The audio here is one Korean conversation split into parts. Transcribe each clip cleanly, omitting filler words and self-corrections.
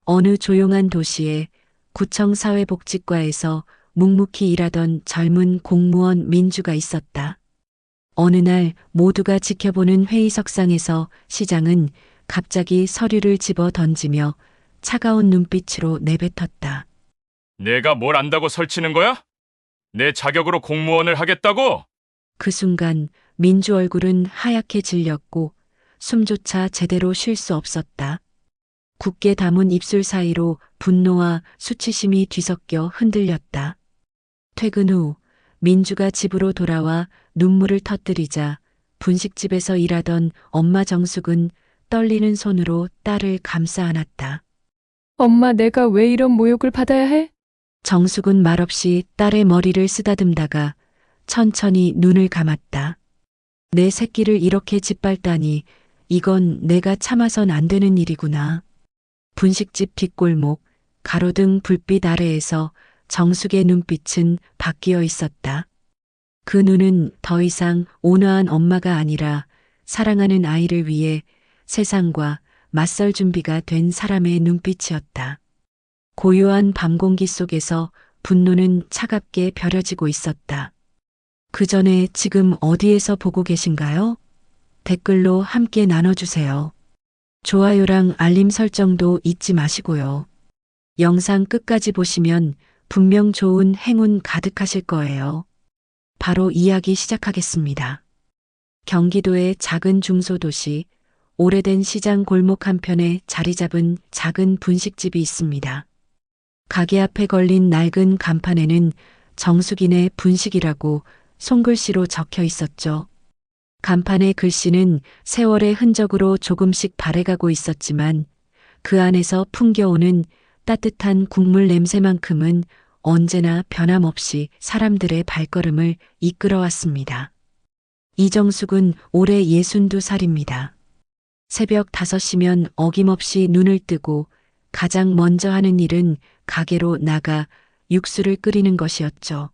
어느 조용한 도시에 구청 사회복지과에서 묵묵히 일하던 젊은 공무원 민주가 있었다. 어느 날 모두가 지켜보는 회의석상에서 시장은 갑자기 서류를 집어 던지며 차가운 눈빛으로 내뱉었다. 내가 뭘 안다고 설치는 거야? 내 자격으로 공무원을 하겠다고? 그 순간 민주 얼굴은 하얗게 질렸고 숨조차 제대로 쉴 수 없었다. 굳게 담은 입술 사이로 분노와 수치심이 뒤섞여 흔들렸다. 퇴근 후 민주가 집으로 돌아와 눈물을 터뜨리자 분식집에서 일하던 엄마 정숙은 떨리는 손으로 딸을 감싸 안았다. 엄마, 내가 왜 이런 모욕을 받아야 해? 정숙은 말없이 딸의 머리를 쓰다듬다가 천천히 눈을 감았다. 내 새끼를 이렇게 짓밟다니 이건 내가 참아선 안 되는 일이구나. 분식집 뒷골목 가로등 불빛 아래에서 정숙의 눈빛은 바뀌어 있었다. 그 눈은 더 이상 온화한 엄마가 아니라 사랑하는 아이를 위해 세상과 맞설 준비가 된 사람의 눈빛이었다. 고요한 밤 공기 속에서 분노는 차갑게 벼려지고 있었다. 그 전에 지금 어디에서 보고 계신가요? 댓글로 함께 나눠주세요. 좋아요랑 알림 설정도 잊지 마시고요. 영상 끝까지 보시면 분명 좋은 행운 가득하실 거예요. 바로 이야기 시작하겠습니다. 경기도의 작은 중소도시, 오래된 시장 골목 한편에 자리 잡은 작은 분식집이 있습니다. 가게 앞에 걸린 낡은 간판에는 정숙이네 분식이라고 손글씨로 적혀 있었죠. 간판의 글씨는 세월의 흔적으로 조금씩 발해가고 있었지만 그 안에서 풍겨오는 따뜻한 국물 냄새만큼은 언제나 변함없이 사람들의 발걸음을 이끌어왔습니다. 이정숙은 올해 62살입니다. 새벽 5시면 어김없이 눈을 뜨고 가장 먼저 하는 일은 가게로 나가 육수를 끓이는 것이었죠.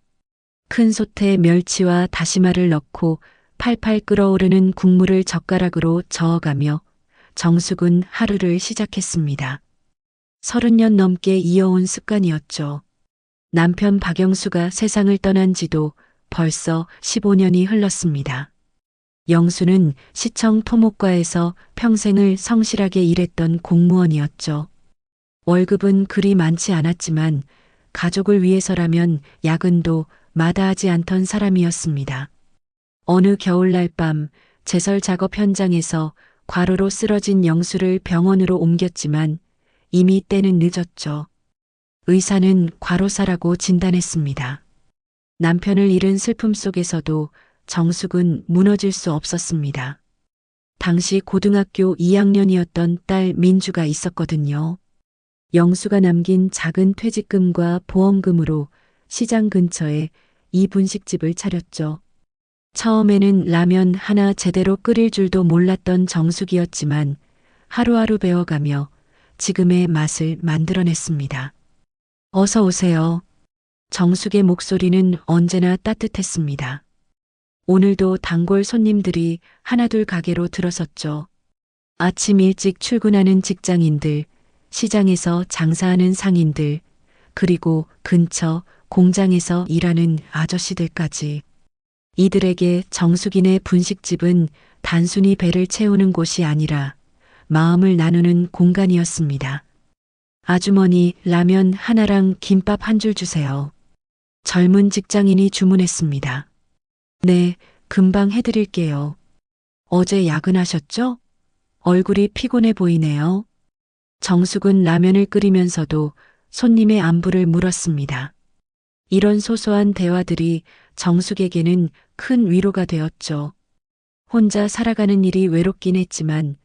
큰 솥에 멸치와 다시마를 넣고 팔팔 끓어오르는 국물을 젓가락으로 저어가며 정숙은 하루를 시작했습니다. 30년 넘게 이어온 습관이었죠. 남편 박영수가 세상을 떠난 지도 벌써 15년이 흘렀습니다. 영수는 시청 토목과에서 평생을 성실하게 일했던 공무원이었죠. 월급은 그리 많지 않았지만 가족을 위해서라면 야근도 마다하지 않던 사람이었습니다. 어느 겨울날 밤 제설 작업 현장에서 과로로 쓰러진 영수를 병원으로 옮겼지만 이미 때는 늦었죠. 의사는 과로사라고 진단했습니다. 남편을 잃은 슬픔 속에서도 정숙은 무너질 수 없었습니다. 당시 고등학교 2학년이었던 딸 민주가 있었거든요. 영수가 남긴 작은 퇴직금과 보험금으로 시장 근처에 이 분식집을 차렸죠. 처음에는 라면 하나 제대로 끓일 줄도 몰랐던 정숙이었지만 하루하루 배워가며 지금의 맛을 만들어냈습니다. 어서 오세요. 정숙의 목소리는 언제나 따뜻했습니다. 오늘도 단골 손님들이 하나둘 가게로 들어섰죠. 아침 일찍 출근하는 직장인들, 시장에서 장사하는 상인들, 그리고 근처 공장에서 일하는 아저씨들까지. 이들에게 정숙이네 분식집은 단순히 배를 채우는 곳이 아니라 마음을 나누는 공간이었습니다. 아주머니, 라면 하나랑 김밥 한 줄 주세요. 젊은 직장인이 주문했습니다. 네, 금방 해드릴게요. 어제 야근하셨죠? 얼굴이 피곤해 보이네요. 정숙은 라면을 끓이면서도 손님의 안부를 물었습니다. 이런 소소한 대화들이 정숙에게는 큰 위로가 되었죠. 혼자 살아가는 일이 외롭긴 했지만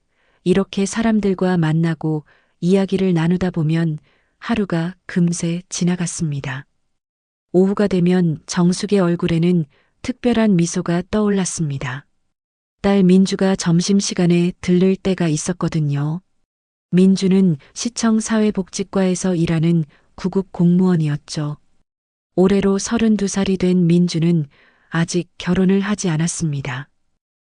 이렇게 사람들과 만나고 이야기를 나누다 보면 하루가 금세 지나갔습니다. 오후가 되면 정숙의 얼굴에는 특별한 미소가 떠올랐습니다. 딸 민주가 점심시간에 들를 때가 있었거든요. 민주는 시청 사회복지과에서 일하는 구급 공무원이었죠. 올해로 32살이 된 민주는 아직 결혼을 하지 않았습니다.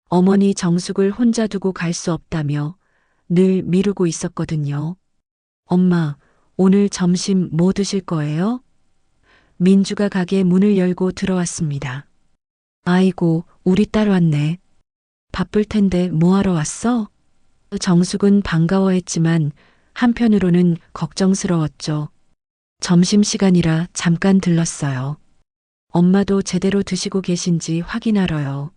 어머니 정숙을 혼자 두고 갈 수 없다며 늘 미루고 있었거든요. 엄마, 오늘 점심 뭐 드실 거예요? 민주가 가게 문을 열고 들어왔습니다. 아이고, 우리 딸 왔네. 바쁠 텐데 뭐하러 왔어? 정숙은 반가워했지만 한편으로는 걱정스러웠죠. 점심시간이라 잠깐 들렀어요. 엄마도 제대로 드시고 계신지 확인하러요.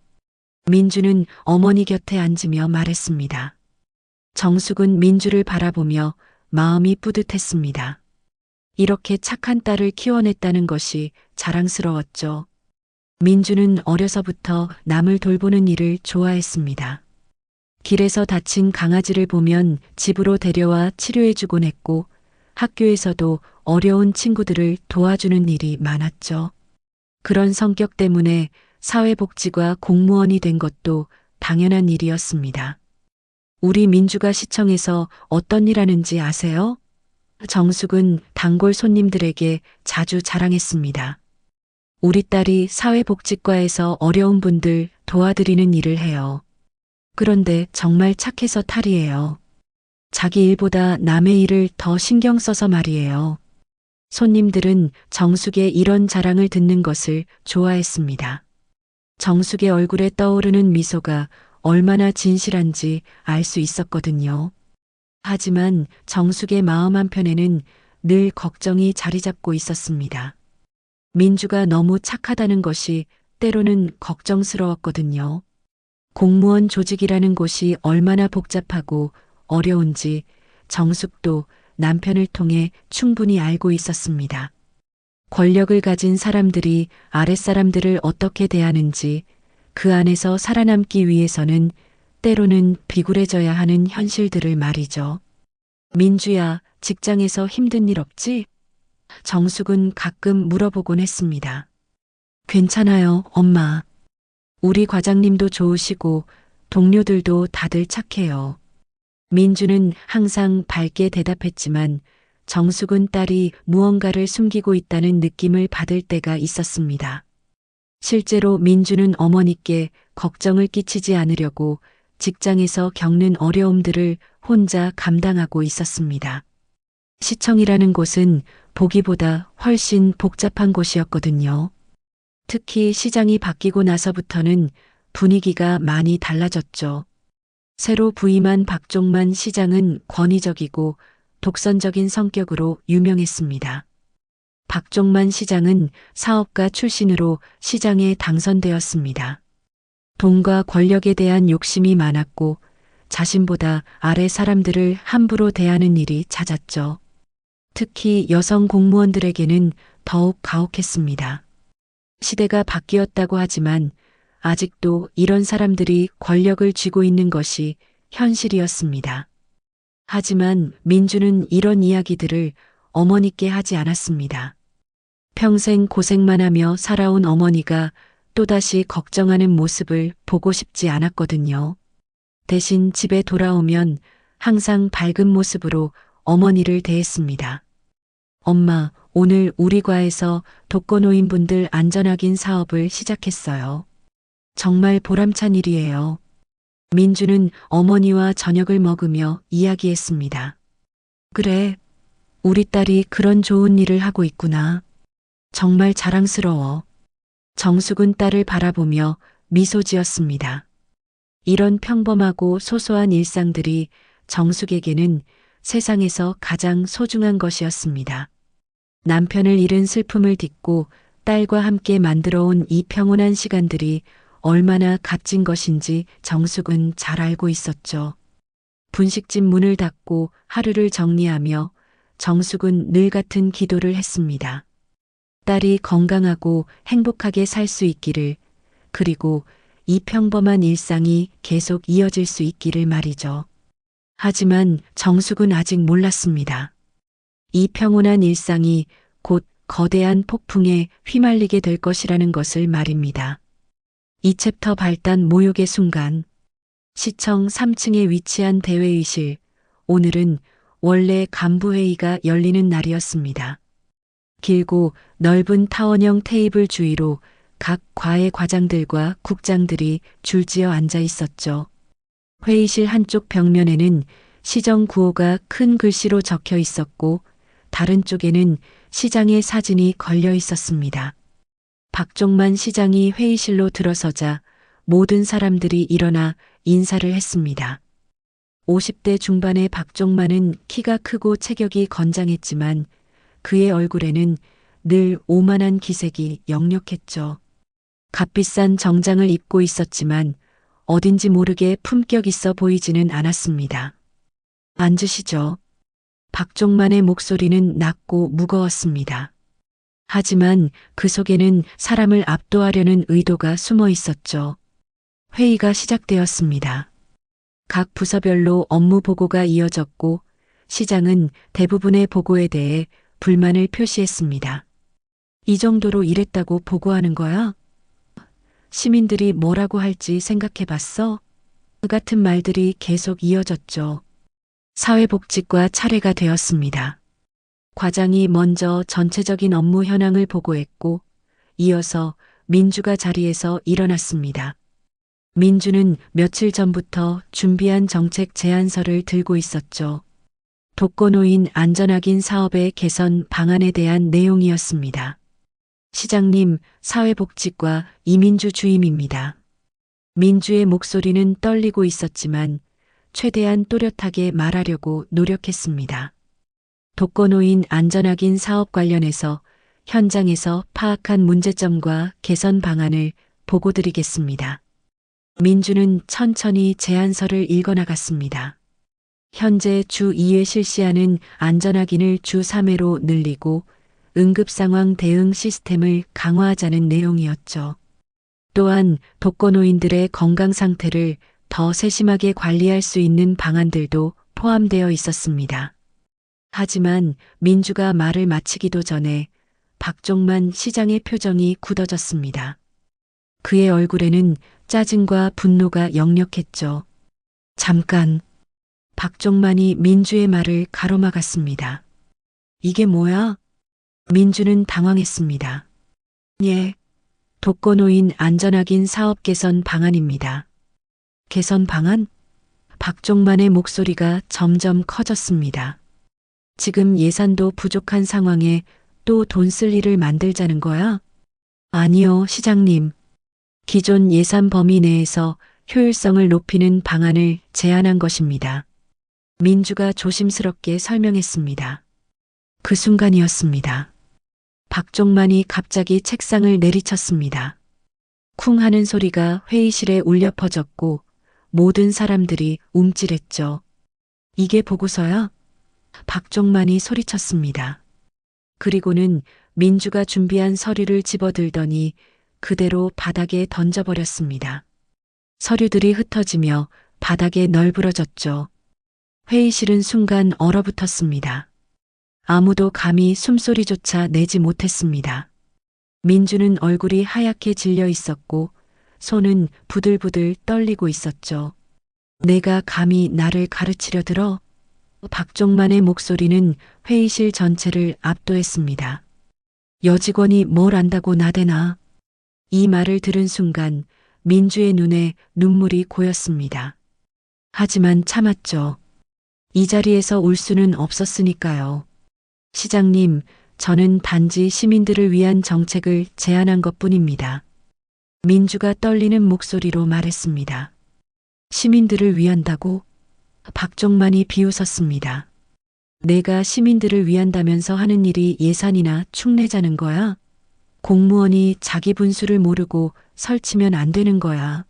민주는 어머니 곁에 앉으며 말했습니다. 정숙은 민주를 바라보며 마음이 뿌듯했습니다. 이렇게 착한 딸을 키워냈다는 것이 자랑스러웠죠. 민주는 어려서부터 남을 돌보는 일을 좋아했습니다. 길에서 다친 강아지를 보면 집으로 데려와 치료해주곤 했고 학교에서도 어려운 친구들을 도와주는 일이 많았죠. 그런 성격 때문에 사회복지과 공무원이 된 것도 당연한 일이었습니다. 우리 민주가 시청에서 어떤 일 하는지 아세요? 정숙은 단골 손님들에게 자주 자랑했습니다. 우리 딸이 사회복지과에서 어려운 분들 도와드리는 일을 해요. 그런데 정말 착해서 탈이에요. 자기 일보다 남의 일을 더 신경 써서 말이에요. 손님들은 정숙의 이런 자랑을 듣는 것을 좋아했습니다. 정숙의 얼굴에 떠오르는 미소가 얼마나 진실한지 알 수 있었거든요. 하지만 정숙의 마음 한편에는 늘 걱정이 자리 잡고 있었습니다. 민주가 너무 착하다는 것이 때로는 걱정스러웠거든요. 공무원 조직이라는 곳이 얼마나 복잡하고 어려운지 정숙도 남편을 통해 충분히 알고 있었습니다. 권력을 가진 사람들이 아랫사람들을 어떻게 대하는지 그 안에서 살아남기 위해서는 때로는 비굴해져야 하는 현실들을 말이죠. 민주야, 직장에서 힘든 일 없지? 정숙은 가끔 물어보곤 했습니다. 괜찮아요, 엄마. 우리 과장님도 좋으시고 동료들도 다들 착해요. 민주는 항상 밝게 대답했지만 정숙은 딸이 무언가를 숨기고 있다는 느낌을 받을 때가 있었습니다. 실제로 민주는 어머니께 걱정을 끼치지 않으려고 직장에서 겪는 어려움들을 혼자 감당하고 있었습니다. 시청이라는 곳은 보기보다 훨씬 복잡한 곳이었거든요. 특히 시장이 바뀌고 나서부터는 분위기가 많이 달라졌죠. 새로 부임한 박종만 시장은 권위적이고 독선적인 성격으로 유명했습니다. 박종만 시장은 사업가 출신으로 시장에 당선되었습니다. 돈과 권력에 대한 욕심이 많았고 자신보다 아래 사람들을 함부로 대하는 일이 잦았죠. 특히 여성 공무원들에게는 더욱 가혹했습니다. 시대가 바뀌었다고 하지만 아직도 이런 사람들이 권력을 쥐고 있는 것이 현실이었습니다. 하지만 민주는 이런 이야기들을 어머니께 하지 않았습니다. 평생 고생만 하며 살아온 어머니가 또다시 걱정하는 모습을 보고 싶지 않았거든요. 대신 집에 돌아오면 항상 밝은 모습으로 어머니를 대했습니다. 엄마, 오늘 우리 과에서 독거노인분들 안전확인 사업을 시작했어요. 정말 보람찬 일이에요. 민주는 어머니와 저녁을 먹으며 이야기했습니다. 그래, 우리 딸이 그런 좋은 일을 하고 있구나. 정말 자랑스러워. 정숙은 딸을 바라보며 미소 지었습니다. 이런 평범하고 소소한 일상들이 정숙에게는 세상에서 가장 소중한 것이었습니다. 남편을 잃은 슬픔을 딛고 딸과 함께 만들어온 이 평온한 시간들이 얼마나 값진 것인지 정숙은 잘 알고 있었죠. 분식집 문을 닫고 하루를 정리하며 정숙은 늘 같은 기도를 했습니다. 딸이 건강하고 행복하게 살 수 있기를, 그리고 이 평범한 일상이 계속 이어질 수 있기를 말이죠. 하지만 정숙은 아직 몰랐습니다. 이 평온한 일상이 곧 거대한 폭풍에 휘말리게 될 것이라는 것을 말입니다. 이 챕터 발단 모욕의 순간. 시청 3층에 위치한 대회의실. 오늘은 원래 간부회의가 열리는 날이었습니다. 길고 넓은 타원형 테이블 주위로 각 과의 과장들과 국장들이 줄지어 앉아 있었죠. 회의실 한쪽 벽면에는 시정 구호가 큰 글씨로 적혀 있었고 다른 쪽에는 시장의 사진이 걸려 있었습니다. 박종만 시장이 회의실로 들어서자 모든 사람들이 일어나 인사를 했습니다. 50대 중반의 박종만은 키가 크고 체격이 건장했지만 그의 얼굴에는 늘 오만한 기색이 역력했죠. 값비싼 정장을 입고 있었지만 어딘지 모르게 품격 있어 보이지는 않았습니다. 앉으시죠. 박종만의 목소리는 낮고 무거웠습니다. 하지만 그 속에는 사람을 압도하려는 의도가 숨어 있었죠. 회의가 시작되었습니다. 각 부서별로 업무 보고가 이어졌고 시장은 대부분의 보고에 대해 불만을 표시했습니다. 이 정도로 일했다고 보고하는 거야? 시민들이 뭐라고 할지 생각해 봤어? 그 같은 말들이 계속 이어졌죠. 사회복지과 차례가 되었습니다. 과장이 먼저 전체적인 업무 현황을 보고했고 이어서 민주가 자리에서 일어났습니다. 민주는 며칠 전부터 준비한 정책 제안서를 들고 있었죠. 독거노인 안전확인 사업의 개선 방안에 대한 내용이었습니다. 시장님, 사회복지과 이민주 주임입니다. 민주의 목소리는 떨리고 있었지만 최대한 또렷하게 말하려고 노력했습니다. 독거노인 안전확인 사업 관련해서 현장에서 파악한 문제점과 개선 방안을 보고드리겠습니다. 민주는 천천히 제안서를 읽어나갔습니다. 현재 주 2회 실시하는 안전확인을 주 3회로 늘리고 응급상황 대응 시스템을 강화하자는 내용이었죠. 또한 독거노인들의 건강 상태를 더 세심하게 관리할 수 있는 방안들도 포함되어 있었습니다. 하지만 민주가 말을 마치기도 전에 박종만 시장의 표정이 굳어졌습니다. 그의 얼굴에는 짜증과 분노가 역력했죠. 잠깐. 박종만이 민주의 말을 가로막았습니다. 이게 뭐야? 민주는 당황했습니다. 예. 독거노인 안전확인 사업 개선 방안입니다. 개선 방안? 박종만의 목소리가 점점 커졌습니다. 지금 예산도 부족한 상황에 또 돈 쓸 일을 만들자는 거야? 아니요, 시장님. 기존 예산 범위 내에서 효율성을 높이는 방안을 제안한 것입니다. 민주가 조심스럽게 설명했습니다. 그 순간이었습니다. 박종만이 갑자기 책상을 내리쳤습니다. 쿵 하는 소리가 회의실에 울려 퍼졌고 모든 사람들이 움찔했죠. 이게 보고서야? 박종만이 소리쳤습니다. 그리고는 민주가 준비한 서류를 집어들더니 그대로 바닥에 던져버렸습니다. 서류들이 흩어지며 바닥에 널브러졌죠. 회의실은 순간 얼어붙었습니다. 아무도 감히 숨소리조차 내지 못했습니다. 민주는 얼굴이 하얗게 질려 있었고 손은 부들부들 떨리고 있었죠. 내가 감히 나를 가르치려 들어? 박종만의 목소리는 회의실 전체를 압도했습니다. 여직원이 뭘 안다고 나대나? 이 말을 들은 순간 민주의 눈에 눈물이 고였습니다. 하지만 참았죠. 이 자리에서 울 수는 없었으니까요. 시장님, 저는 단지 시민들을 위한 정책을 제안한 것뿐입니다. 민주가 떨리는 목소리로 말했습니다. 시민들을 위한다고? 박종만이 비웃었습니다. 내가 시민들을 위한다면서 하는 일이 예산이나 축내자는 거야? 공무원이 자기 분수를 모르고 설치면 안 되는 거야.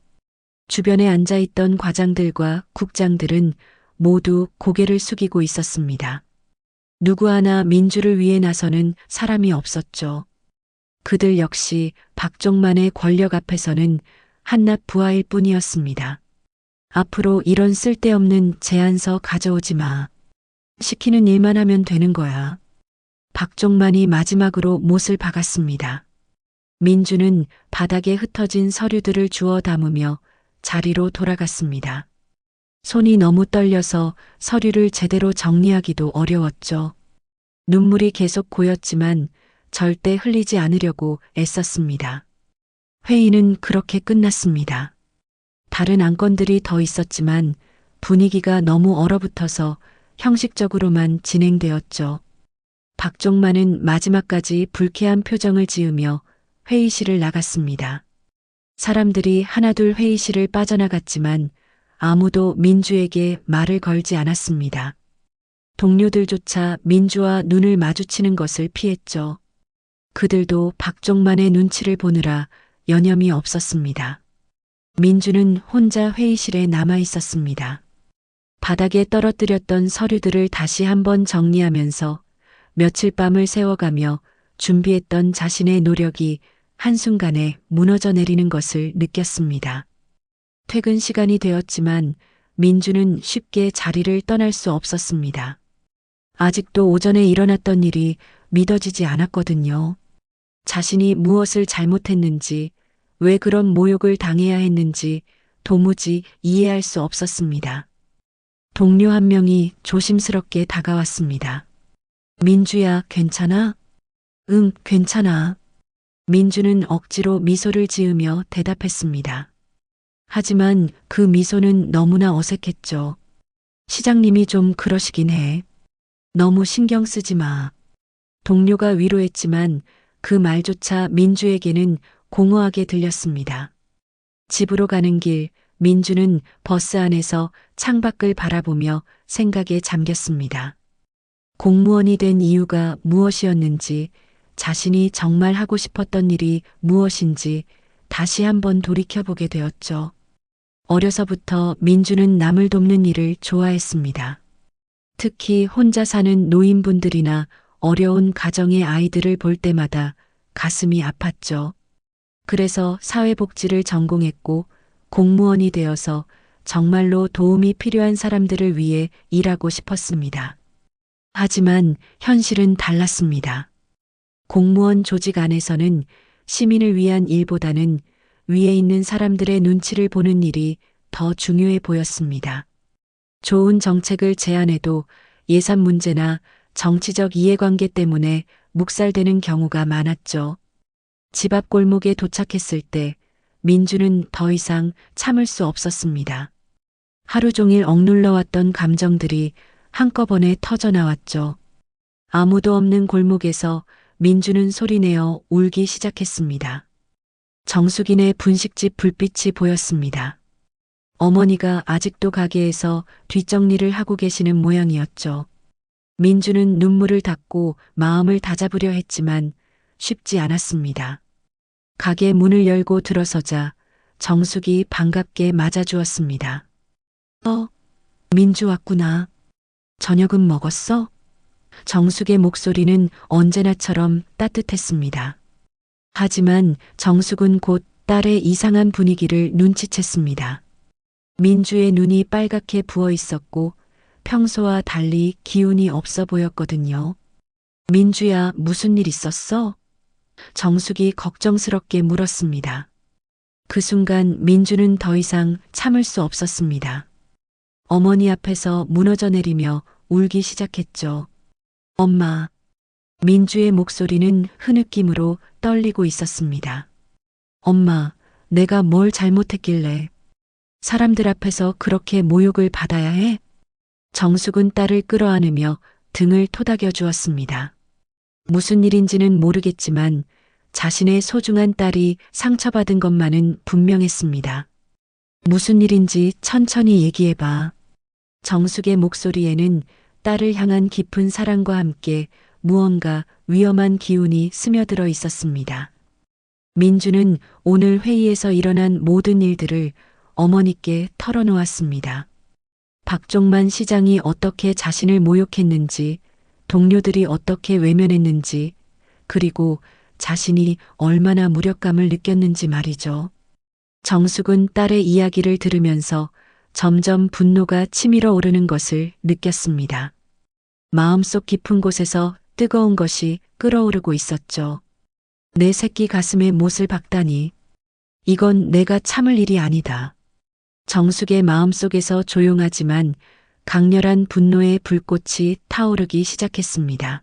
주변에 앉아있던 과장들과 국장들은 모두 고개를 숙이고 있었습니다. 누구 하나 민주를 위해 나서는 사람이 없었죠. 그들 역시 박종만의 권력 앞에서는 한낱 부하일 뿐이었습니다. 앞으로 이런 쓸데없는 제안서 가져오지 마. 시키는 일만 하면 되는 거야. 박종만이 마지막으로 못을 박았습니다. 민주는 바닥에 흩어진 서류들을 주워 담으며 자리로 돌아갔습니다. 손이 너무 떨려서 서류를 제대로 정리하기도 어려웠죠. 눈물이 계속 고였지만 절대 흘리지 않으려고 애썼습니다. 회의는 그렇게 끝났습니다. 다른 안건들이 더 있었지만 분위기가 너무 얼어붙어서 형식적으로만 진행되었죠. 박종만은 마지막까지 불쾌한 표정을 지으며 회의실을 나갔습니다. 사람들이 하나둘 회의실을 빠져나갔지만 아무도 민주에게 말을 걸지 않았습니다. 동료들조차 민주와 눈을 마주치는 것을 피했죠. 그들도 박종만의 눈치를 보느라 여념이 없었습니다. 민주는 혼자 회의실에 남아 있었습니다. 바닥에 떨어뜨렸던 서류들을 다시 한번 정리하면서 며칠 밤을 새워가며 준비했던 자신의 노력이 한순간에 무너져 내리는 것을 느꼈습니다. 퇴근 시간이 되었지만 민주는 쉽게 자리를 떠날 수 없었습니다. 아직도 오전에 일어났던 일이 믿어지지 않았거든요. 자신이 무엇을 잘못했는지, 왜 그런 모욕을 당해야 했는지 도무지 이해할 수 없었습니다. 동료 한 명이 조심스럽게 다가왔습니다. 민주야, 괜찮아? 응, 괜찮아. 민주는 억지로 미소를 지으며 대답했습니다. 하지만 그 미소는 너무나 어색했죠. 시장님이 좀 그러시긴 해. 너무 신경 쓰지 마. 동료가 위로했지만 그 말조차 민주에게는 공허하게 들렸습니다. 집으로 가는 길, 민주는 버스 안에서 창밖을 바라보며 생각에 잠겼습니다. 공무원이 된 이유가 무엇이었는지, 자신이 정말 하고 싶었던 일이 무엇인지 다시 한번 돌이켜보게 되었죠. 어려서부터 민주는 남을 돕는 일을 좋아했습니다. 특히 혼자 사는 노인분들이나 어려운 가정의 아이들을 볼 때마다 가슴이 아팠죠. 그래서 사회복지를 전공했고 공무원이 되어서 정말로 도움이 필요한 사람들을 위해 일하고 싶었습니다. 하지만 현실은 달랐습니다. 공무원 조직 안에서는 시민을 위한 일보다는 위에 있는 사람들의 눈치를 보는 일이 더 중요해 보였습니다. 좋은 정책을 제안해도 예산 문제나 정치적 이해관계 때문에 묵살되는 경우가 많았죠. 집 앞 골목에 도착했을 때 민주는 더 이상 참을 수 없었습니다. 하루 종일 억눌러 왔던 감정들이 한꺼번에 터져 나왔죠. 아무도 없는 골목에서 민주는 소리내어 울기 시작했습니다. 정숙이네 분식집 불빛이 보였습니다. 어머니가 아직도 가게에서 뒷정리를 하고 계시는 모양이었죠. 민주는 눈물을 닦고 마음을 다잡으려 했지만 쉽지 않았습니다. 가게 문을 열고 들어서자 정숙이 반갑게 맞아주었습니다. 민주 왔구나. 저녁은 먹었어? 정숙의 목소리는 언제나처럼 따뜻했습니다. 하지만 정숙은 곧 딸의 이상한 분위기를 눈치챘습니다. 민주의 눈이 빨갛게 부어 있었고 평소와 달리 기운이 없어 보였거든요. 민주야, 무슨 일 있었어? 정숙이 걱정스럽게 물었습니다. 그 순간 민주는 더 이상 참을 수 없었습니다. 어머니 앞에서 무너져 내리며 울기 시작했죠. 엄마. 민주의 목소리는 흐느낌으로 떨리고 있었습니다. 엄마, 내가 뭘 잘못했길래 사람들 앞에서 그렇게 모욕을 받아야 해? 정숙은 딸을 끌어안으며 등을 토닥여 주었습니다. 무슨 일인지는 모르겠지만 자신의 소중한 딸이 상처받은 것만은 분명했습니다. 무슨 일인지 천천히 얘기해봐. 정숙의 목소리에는 딸을 향한 깊은 사랑과 함께 무언가 위험한 기운이 스며들어 있었습니다. 민주는 오늘 회의에서 일어난 모든 일들을 어머니께 털어놓았습니다. 박종만 시장이 어떻게 자신을 모욕했는지, 동료들이 어떻게 외면했는지, 그리고 자신이 얼마나 무력감을 느꼈는지 말이죠. 정숙은 딸의 이야기를 들으면서 점점 분노가 치밀어 오르는 것을 느꼈습니다. 마음속 깊은 곳에서 뜨거운 것이 끓어오르고 있었죠. 내 새끼 가슴에 못을 박다니. 이건 내가 참을 일이 아니다. 정숙의 마음속에서 조용하지만 강렬한 분노의 불꽃이 타오르기 시작했습니다.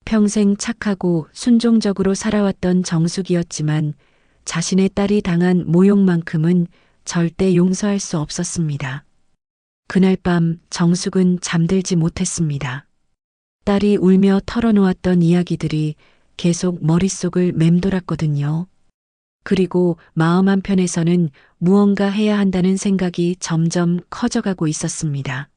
평생 착하고 순종적으로 살아왔던 정숙이었지만 자신의 딸이 당한 모욕만큼은 절대 용서할 수 없었습니다. 그날 밤 정숙은 잠들지 못했습니다. 딸이 울며 털어놓았던 이야기들이 계속 머릿속을 맴돌았거든요. 그리고 마음 한편에서는 무언가 해야 한다는 생각이 점점 커져가고 있었습니다.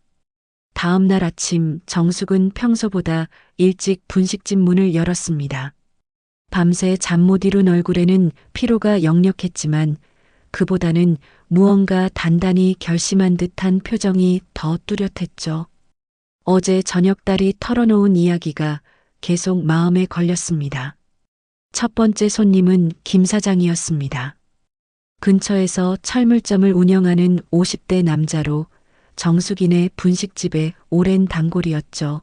다음 날 아침 정숙은 평소보다 일찍 분식집 문을 열었습니다. 밤새 잠 못 이룬 얼굴에는 피로가 역력했지만 그보다는 무언가 단단히 결심한 듯한 표정이 더 뚜렷했죠. 어제 저녁 딸이 털어놓은 이야기가 계속 마음에 걸렸습니다. 첫 번째 손님은 김 사장이었습니다. 근처에서 철물점을 운영하는 50대 남자로 정숙이네 분식집의 오랜 단골이었죠.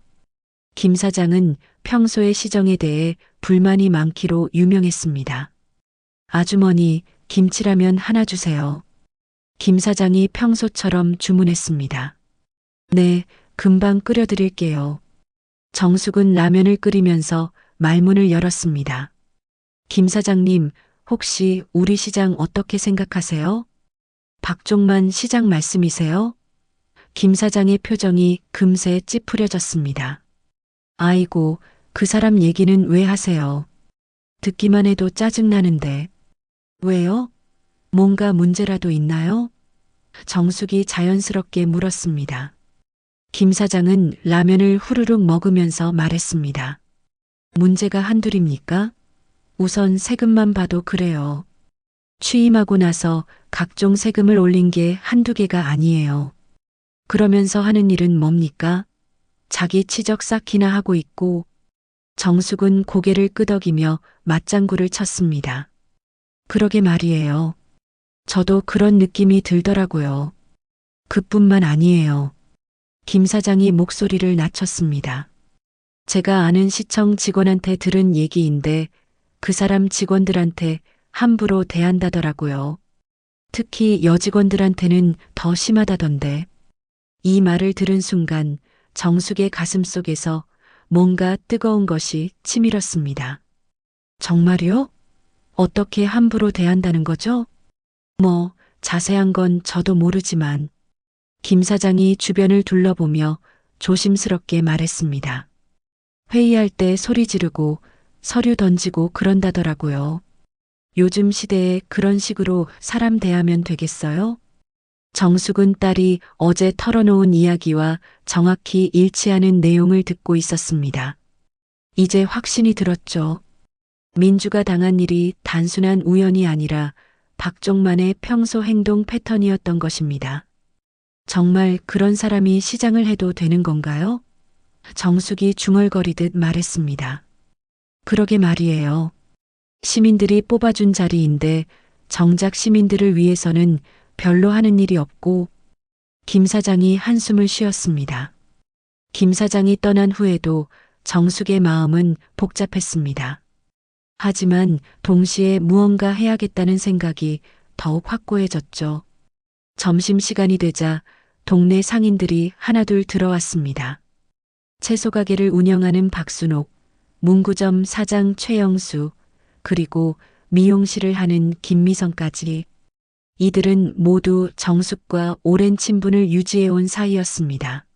김 사장은 평소의 시정에 대해 불만이 많기로 유명했습니다. 아주머니, 김치라면 하나 주세요. 김 사장이 평소처럼 주문했습니다. 네, 금방 끓여드릴게요. 정숙은 라면을 끓이면서 말문을 열었습니다. 김 사장님, 혹시 우리 시장 어떻게 생각하세요? 박종만 시장 말씀이세요? 김 사장의 표정이 금세 찌푸려졌습니다. 아이고, 그 사람 얘기는 왜 하세요? 듣기만 해도 짜증나는데. 왜요? 뭔가 문제라도 있나요? 정숙이 자연스럽게 물었습니다. 김 사장은 라면을 후루룩 먹으면서 말했습니다. 문제가 한둘입니까? 우선 세금만 봐도 그래요. 취임하고 나서 각종 세금을 올린 게 한두 개가 아니에요. 그러면서 하는 일은 뭡니까? 자기 치적 쌓기나 하고 있고. 정숙은 고개를 끄덕이며 맞장구를 쳤습니다. 그러게 말이에요. 저도 그런 느낌이 들더라고요. 그뿐만 아니에요. 김 사장이 목소리를 낮췄습니다. 제가 아는 시청 직원한테 들은 얘기인데 그 사람 직원들한테 함부로 대한다더라고요. 특히 여직원들한테는 더 심하다던데. 이 말을 들은 순간 정숙의 가슴 속에서 뭔가 뜨거운 것이 치밀었습니다. 정말요? 어떻게 함부로 대한다는 거죠? 뭐, 자세한 건 저도 모르지만. 김 사장이 주변을 둘러보며 조심스럽게 말했습니다. 회의할 때 소리 지르고 서류 던지고 그런다더라고요. 요즘 시대에 그런 식으로 사람 대하면 되겠어요? 정숙은 딸이 어제 털어놓은 이야기와 정확히 일치하는 내용을 듣고 있었습니다. 이제 확신이 들었죠. 민주가 당한 일이 단순한 우연이 아니라 박종만의 평소 행동 패턴이었던 것입니다. 정말 그런 사람이 시장을 해도 되는 건가요? 정숙이 중얼거리듯 말했습니다. 그러게 말이에요. 시민들이 뽑아준 자리인데 정작 시민들을 위해서는 별로 하는 일이 없고. 김 사장이 한숨을 쉬었습니다. 김 사장이 떠난 후에도 정숙의 마음은 복잡했습니다. 하지만 동시에 무언가 해야겠다는 생각이 더욱 확고해졌죠. 점심시간이 되자 동네 상인들이 하나둘 들어왔습니다. 채소가게를 운영하는 박순옥, 문구점 사장 최영수, 그리고 미용실을 하는 김미성까지. 이들은 모두 정숙과 오랜 친분을 유지해온 사이였습니다.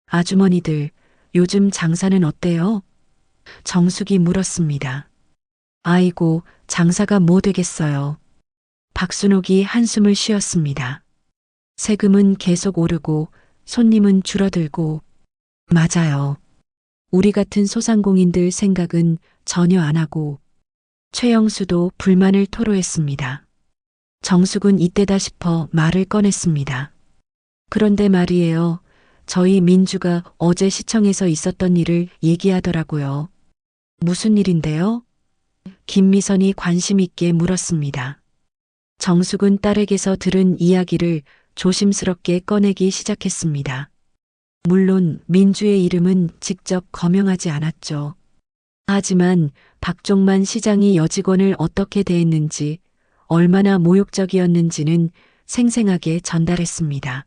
아주머니들, 요즘 장사는 어때요? 정숙이 물었습니다. 아이고, 장사가 뭐 되겠어요. 박순옥이 한숨을 쉬었습니다. 세금은 계속 오르고 손님은 줄어들고. 맞아요. 우리 같은 소상공인들 생각은 전혀 안 하고. 최영수도 불만을 토로했습니다. 정숙은 이때다 싶어 말을 꺼냈습니다. 그런데 말이에요. 저희 민주가 어제 시청에서 있었던 일을 얘기하더라고요. 무슨 일인데요? 김미선이 관심 있게 물었습니다. 정숙은 딸에게서 들은 이야기를 조심스럽게 꺼내기 시작했습니다. 물론 민주의 이름은 직접 거명하지 않았죠. 하지만 박종만 시장이 여직원을 어떻게 대했는지, 얼마나 모욕적이었는지는 생생하게 전달했습니다.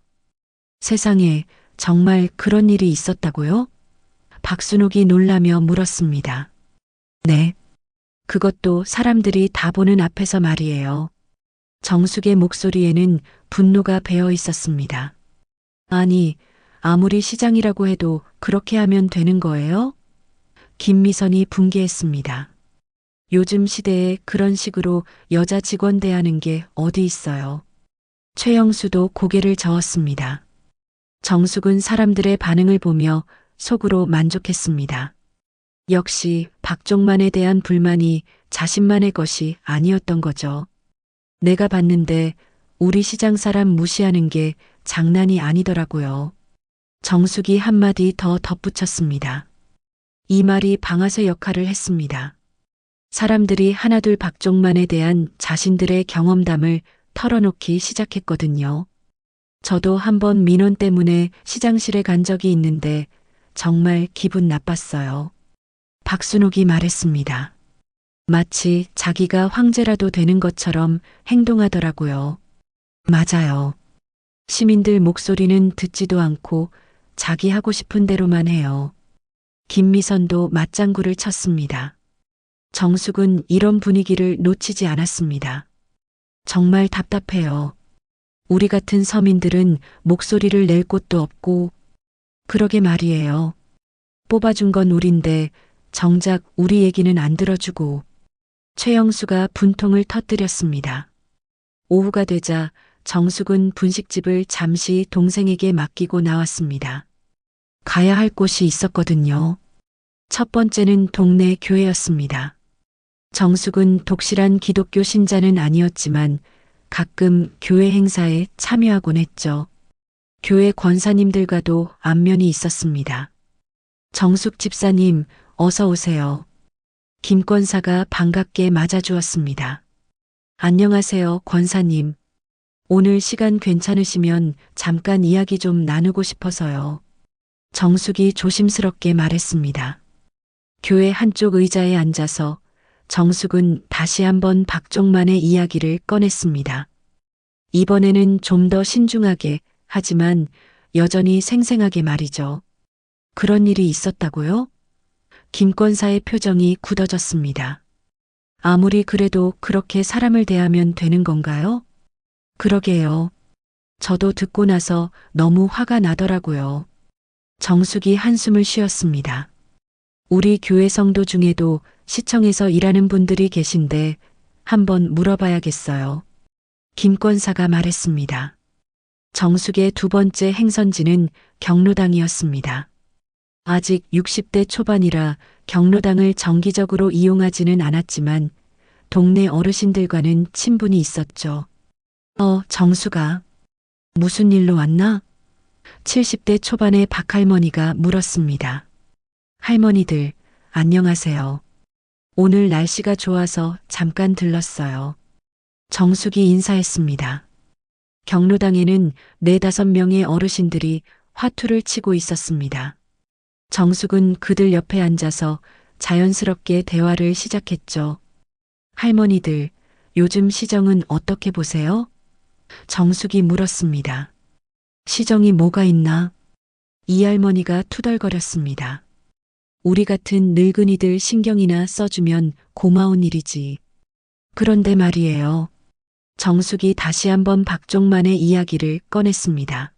세상에 정말 그런 일이 있었다고요? 박순옥이 놀라며 물었습니다. 네. 그것도 사람들이 다 보는 앞에서 말이에요. 정숙의 목소리에는 분노가 배어 있었습니다. 아니, 아무리 시장이라고 해도 그렇게 하면 되는 거예요? 김미선이 분개했습니다. 요즘 시대에 그런 식으로 여자 직원 대하는 게 어디 있어요. 최영수도 고개를 저었습니다. 정숙은 사람들의 반응을 보며 속으로 만족했습니다. 역시 박종만에 대한 불만이 자신만의 것이 아니었던 거죠. 내가 봤는데 우리 시장 사람 무시하는 게 장난이 아니더라고요. 정숙이 한마디 더 덧붙였습니다. 이 말이 방아쇠 역할을 했습니다. 사람들이 하나둘 박종만에 대한 자신들의 경험담을 털어놓기 시작했거든요. 저도 한번 민원 때문에 시장실에 간 적이 있는데 정말 기분 나빴어요. 박순옥이 말했습니다. 마치 자기가 황제라도 되는 것처럼 행동하더라고요. 맞아요. 시민들 목소리는 듣지도 않고 자기 하고 싶은 대로만 해요. 김미선도 맞장구를 쳤습니다. 정숙은 이런 분위기를 놓치지 않았습니다. 정말 답답해요. 우리 같은 서민들은 목소리를 낼 곳도 없고, 그러게 말이에요. 뽑아준 건 우린데 정작 우리 얘기는 안 들어주고. 최영수가 분통을 터뜨렸습니다. 오후가 되자 정숙은 분식집을 잠시 동생에게 맡기고 나왔습니다. 가야 할 곳이 있었거든요. 첫 번째는 동네 교회였습니다. 정숙은 독실한 기독교 신자는 아니었지만 가끔 교회 행사에 참여하곤 했죠. 교회 권사님들과도 안면이 있었습니다. 정숙 집사님, 어서 오세요. 김 권사가 반갑게 맞아주었습니다. 안녕하세요, 권사님. 오늘 시간 괜찮으시면 잠깐 이야기 좀 나누고 싶어서요. 정숙이 조심스럽게 말했습니다. 교회 한쪽 의자에 앉아서 정숙은 다시 한번 박종만의 이야기를 꺼냈습니다. 이번에는 좀 더 신중하게, 하지만 여전히 생생하게 말이죠. 그런 일이 있었다고요? 김 권사의 표정이 굳어졌습니다. 아무리 그래도 그렇게 사람을 대하면 되는 건가요? 그러게요. 저도 듣고 나서 너무 화가 나더라고요. 정숙이 한숨을 쉬었습니다. 우리 교회 성도 중에도 시청에서 일하는 분들이 계신데 한번 물어봐야겠어요. 김 권사가 말했습니다. 정숙의 두 번째 행선지는 경로당이었습니다. 아직 60대 초반이라 경로당을 정기적으로 이용하지는 않았지만 동네 어르신들과는 친분이 있었죠. 정수가 무슨 일로 왔나? 70대 초반의 박할머니가 물었습니다. 할머니들, 안녕하세요. 오늘 날씨가 좋아서 잠깐 들렀어요. 정숙이 인사했습니다. 경로당에는 4-5명의 어르신들이 화투를 치고 있었습니다. 정숙은 그들 옆에 앉아서 자연스럽게 대화를 시작했죠. 할머니들, 요즘 시정은 어떻게 보세요? 정숙이 물었습니다. 시정이 뭐가 있나? 이 할머니가 투덜거렸습니다. 우리 같은 늙은이들 신경이나 써주면 고마운 일이지. 그런데 말이에요. 정숙이 다시 한번 박종만의 이야기를 꺼냈습니다.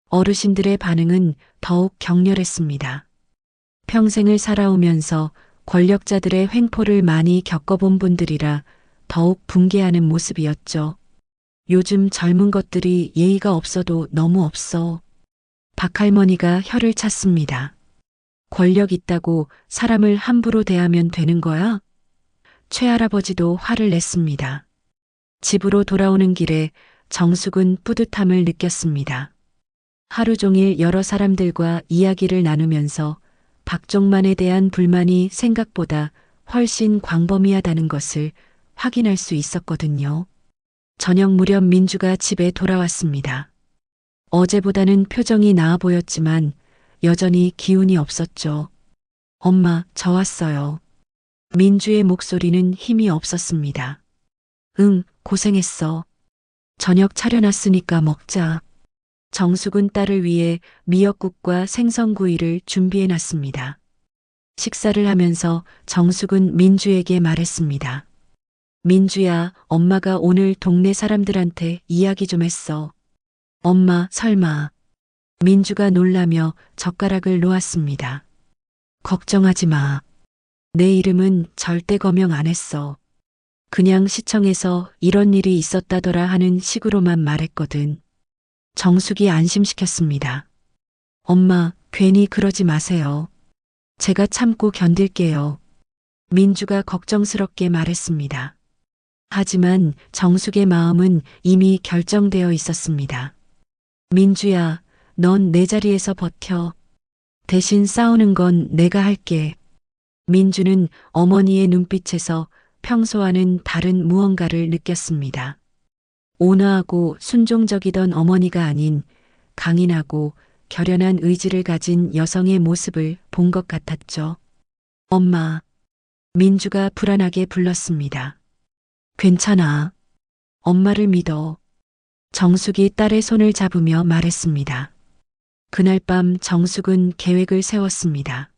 어르신들의 반응은 더욱 격렬했습니다. 평생을 살아오면서 권력자들의 횡포를 많이 겪어본 분들이라 더욱 분개하는 모습이었죠. 요즘 젊은 것들이 예의가 없어도 너무 없어. 박할머니가 혀를 찼습니다. 권력 있다고 사람을 함부로 대하면 되는 거야? 최할아버지도 화를 냈습니다. 집으로 돌아오는 길에 정숙은 뿌듯함을 느꼈습니다. 하루 종일 여러 사람들과 이야기를 나누면서 박종만에 대한 불만이 생각보다 훨씬 광범위하다는 것을 확인할 수 있었거든요. 저녁 무렵 민주가 집에 돌아왔습니다. 어제보다는 표정이 나아 보였지만 여전히 기운이 없었죠. 엄마, 저 왔어요. 민주의 목소리는 힘이 없었습니다. 응, 고생했어. 저녁 차려놨으니까 먹자. 정숙은 딸을 위해 미역국과 생선구이를 준비해놨습니다. 식사를 하면서 정숙은 민주에게 말했습니다. 민주야, 엄마가 오늘 동네 사람들한테 이야기 좀 했어. 엄마, 설마 민주가 놀라며 젓가락을 놓았습니다. 걱정하지 마. 내 이름은 절대 거명 안 했어. 그냥 시청에서 이런 일이 있었다더라 하는 식으로만 말했거든. 정숙이 안심시켰습니다. 엄마, 괜히 그러지 마세요. 제가 참고 견딜게요. 민주가 걱정스럽게 말했습니다. 하지만 정숙의 마음은 이미 결정되어 있었습니다. 민주야, 넌 내 자리에서 버텨. 대신 싸우는 건 내가 할게. 민주는 어머니의 눈빛에서 평소와는 다른 무언가를 느꼈습니다. 온화하고 순종적이던 어머니가 아닌 강인하고 결연한 의지를 가진 여성의 모습을 본 것 같았죠. 엄마. 민주가 불안하게 불렀습니다. 괜찮아. 엄마를 믿어. 정숙이 딸의 손을 잡으며 말했습니다. 그날 밤 정숙은 계획을 세웠습니다.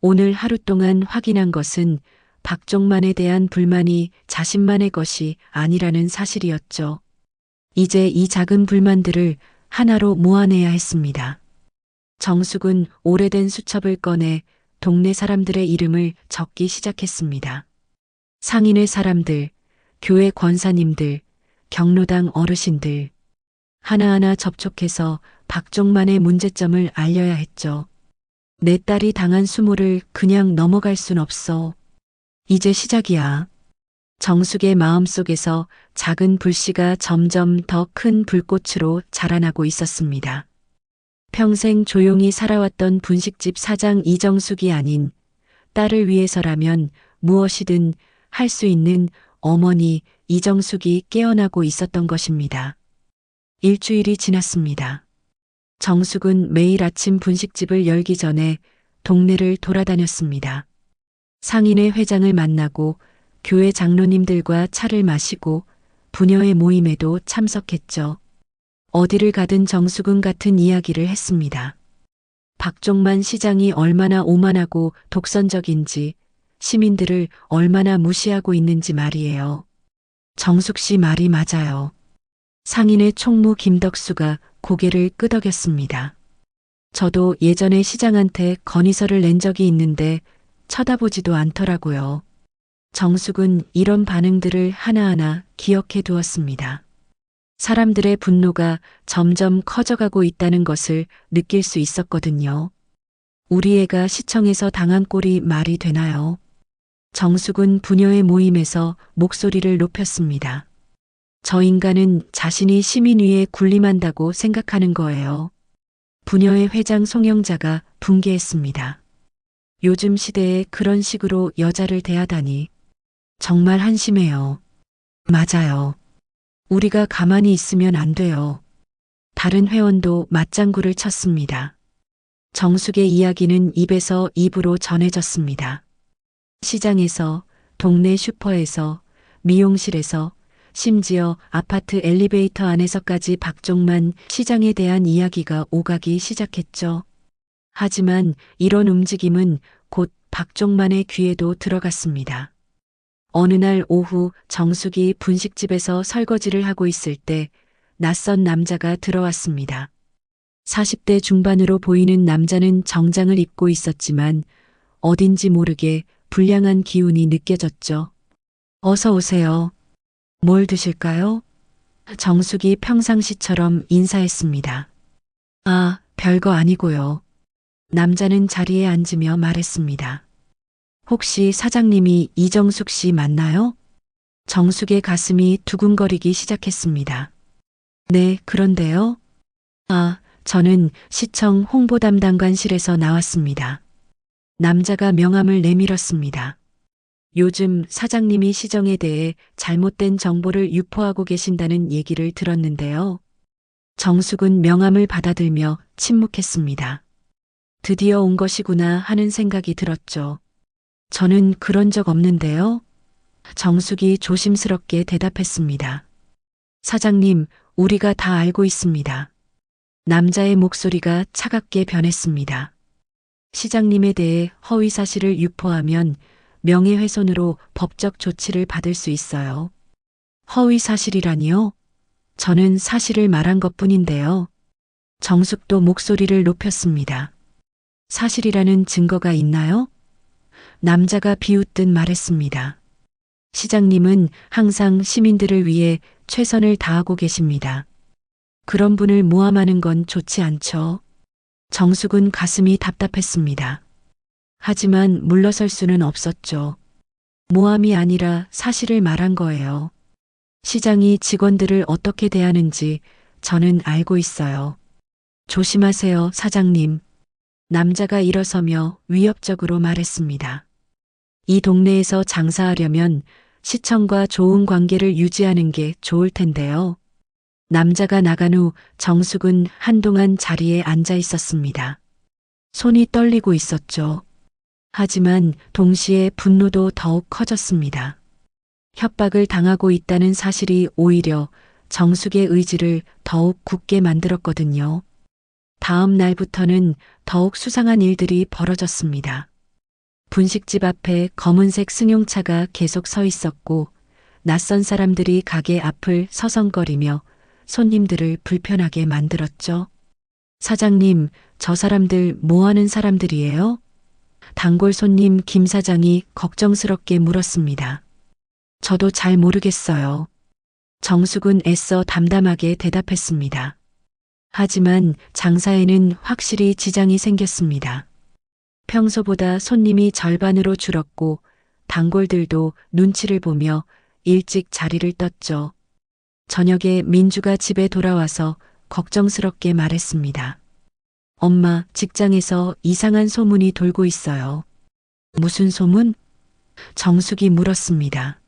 오늘 하루 동안 확인한 것은 박종만에 대한 불만이 자신만의 것이 아니라는 사실이었죠. 이제 이 작은 불만들을 하나로 모아내야 했습니다. 정숙은 오래된 수첩을 꺼내 동네 사람들의 이름을 적기 시작했습니다. 상인의 사람들, 교회 권사님들, 경로당 어르신들. 하나하나 접촉해서 박종만의 문제점을 알려야 했죠. 내 딸이 당한 수모를 그냥 넘어갈 순 없어. 이제 시작이야. 정숙의 마음속에서 작은 불씨가 점점 더 큰 불꽃으로 자라나고 있었습니다. 평생 조용히 살아왔던 분식집 사장 이정숙이 아닌 딸을 위해서라면 무엇이든 할 수 있는 어머니 이정숙이 깨어나고 있었던 것입니다. 일주일이 지났습니다. 정숙은 매일 아침 분식집을 열기 전에 동네를 돌아다녔습니다. 상인회 회장을 만나고 교회 장로님들과 차를 마시고 부녀의 모임에도 참석했죠. 어디를 가든 정숙은 같은 이야기를 했습니다. 박종만 시장이 얼마나 오만하고 독선적인지, 시민들을 얼마나 무시하고 있는지 말이에요. 정숙 씨 말이 맞아요. 상인의 총무 김덕수가 고개를 끄덕였습니다. 저도 예전에 시장한테 건의서를 낸 적이 있는데 쳐다보지도 않더라고요. 정숙은 이런 반응들을 하나하나 기억해 두었습니다. 사람들의 분노가 점점 커져가고 있다는 것을 느낄 수 있었거든요. 우리 애가 시청에서 당한 꼴이 말이 되나요? 정숙은 부녀의 모임에서 목소리를 높였습니다. 저 인간은 자신이 시민 위에 군림한다고 생각하는 거예요. 부녀의 회장 송영자가 분개했습니다. 요즘 시대에 그런 식으로 여자를 대하다니 정말 한심해요. 맞아요. 우리가 가만히 있으면 안 돼요. 다른 회원도 맞장구를 쳤습니다. 정숙의 이야기는 입에서 입으로 전해졌습니다. 시장에서, 동네 슈퍼에서, 미용실에서, 심지어 아파트 엘리베이터 안에서까지 박종만 시장에 대한 이야기가 오가기 시작했죠. 하지만 이런 움직임은 곧 박종만의 귀에도 들어갔습니다. 어느 날 오후 정숙이 분식집에서 설거지를 하고 있을 때 낯선 남자가 들어왔습니다. 40대 중반으로 보이는 남자는 정장을 입고 있었지만 어딘지 모르게 불량한 기운이 느껴졌죠. 어서 오세요. 뭘 드실까요? 정숙이 평상시처럼 인사했습니다. 아, 별거 아니고요. 남자는 자리에 앉으며 말했습니다. 혹시 사장님이 이정숙 씨 맞나요? 정숙의 가슴이 두근거리기 시작했습니다. 네, 그런데요. 아, 저는 시청 홍보담당관실에서 나왔습니다. 남자가 명함을 내밀었습니다. 요즘 사장님이 시정에 대해 잘못된 정보를 유포하고 계신다는 얘기를 들었는데요. 정숙은 명함을 받아들며 침묵했습니다. 드디어 온 것이구나 하는 생각이 들었죠. 저는 그런 적 없는데요. 정숙이 조심스럽게 대답했습니다. 사장님, 우리가 다 알고 있습니다. 남자의 목소리가 차갑게 변했습니다. 시장님에 대해 허위 사실을 유포하면 명예훼손으로 법적 조치를 받을 수 있어요. 허위 사실이라니요? 저는 사실을 말한 것뿐인데요. 정숙도 목소리를 높였습니다. 사실이라는 증거가 있나요? 남자가 비웃듯 말했습니다. 시장님은 항상 시민들을 위해 최선을 다하고 계십니다. 그런 분을 모함하는 건 좋지 않죠. 정숙은 가슴이 답답했습니다. 하지만 물러설 수는 없었죠. 모함이 아니라 사실을 말한 거예요. 시장이 직원들을 어떻게 대하는지 저는 알고 있어요. 조심하세요, 사장님. 남자가 일어서며 위협적으로 말했습니다. 이 동네에서 장사하려면 시청과 좋은 관계를 유지하는 게 좋을 텐데요. 남자가 나간 후 정숙은 한동안 자리에 앉아 있었습니다. 손이 떨리고 있었죠. 하지만 동시에 분노도 더욱 커졌습니다. 협박을 당하고 있다는 사실이 오히려 정숙의 의지를 더욱 굳게 만들었거든요. 다음 날부터는 더욱 수상한 일들이 벌어졌습니다. 분식집 앞에 검은색 승용차가 계속 서 있었고 낯선 사람들이 가게 앞을 서성거리며 손님들을 불편하게 만들었죠. 사장님, 저 사람들 뭐 하는 사람들이에요? 단골 손님 김 사장이 걱정스럽게 물었습니다. 저도 잘 모르겠어요. 정숙은 애써 담담하게 대답했습니다. 하지만 장사에는 확실히 지장이 생겼습니다. 평소보다 손님이 절반으로 줄었고 단골들도 눈치를 보며 일찍 자리를 떴죠. 저녁에 민주가 집에 돌아와서 걱정스럽게 말했습니다. 엄마, 직장에서 이상한 소문이 돌고 있어요. 무슨 소문? 정숙이 물었습니다.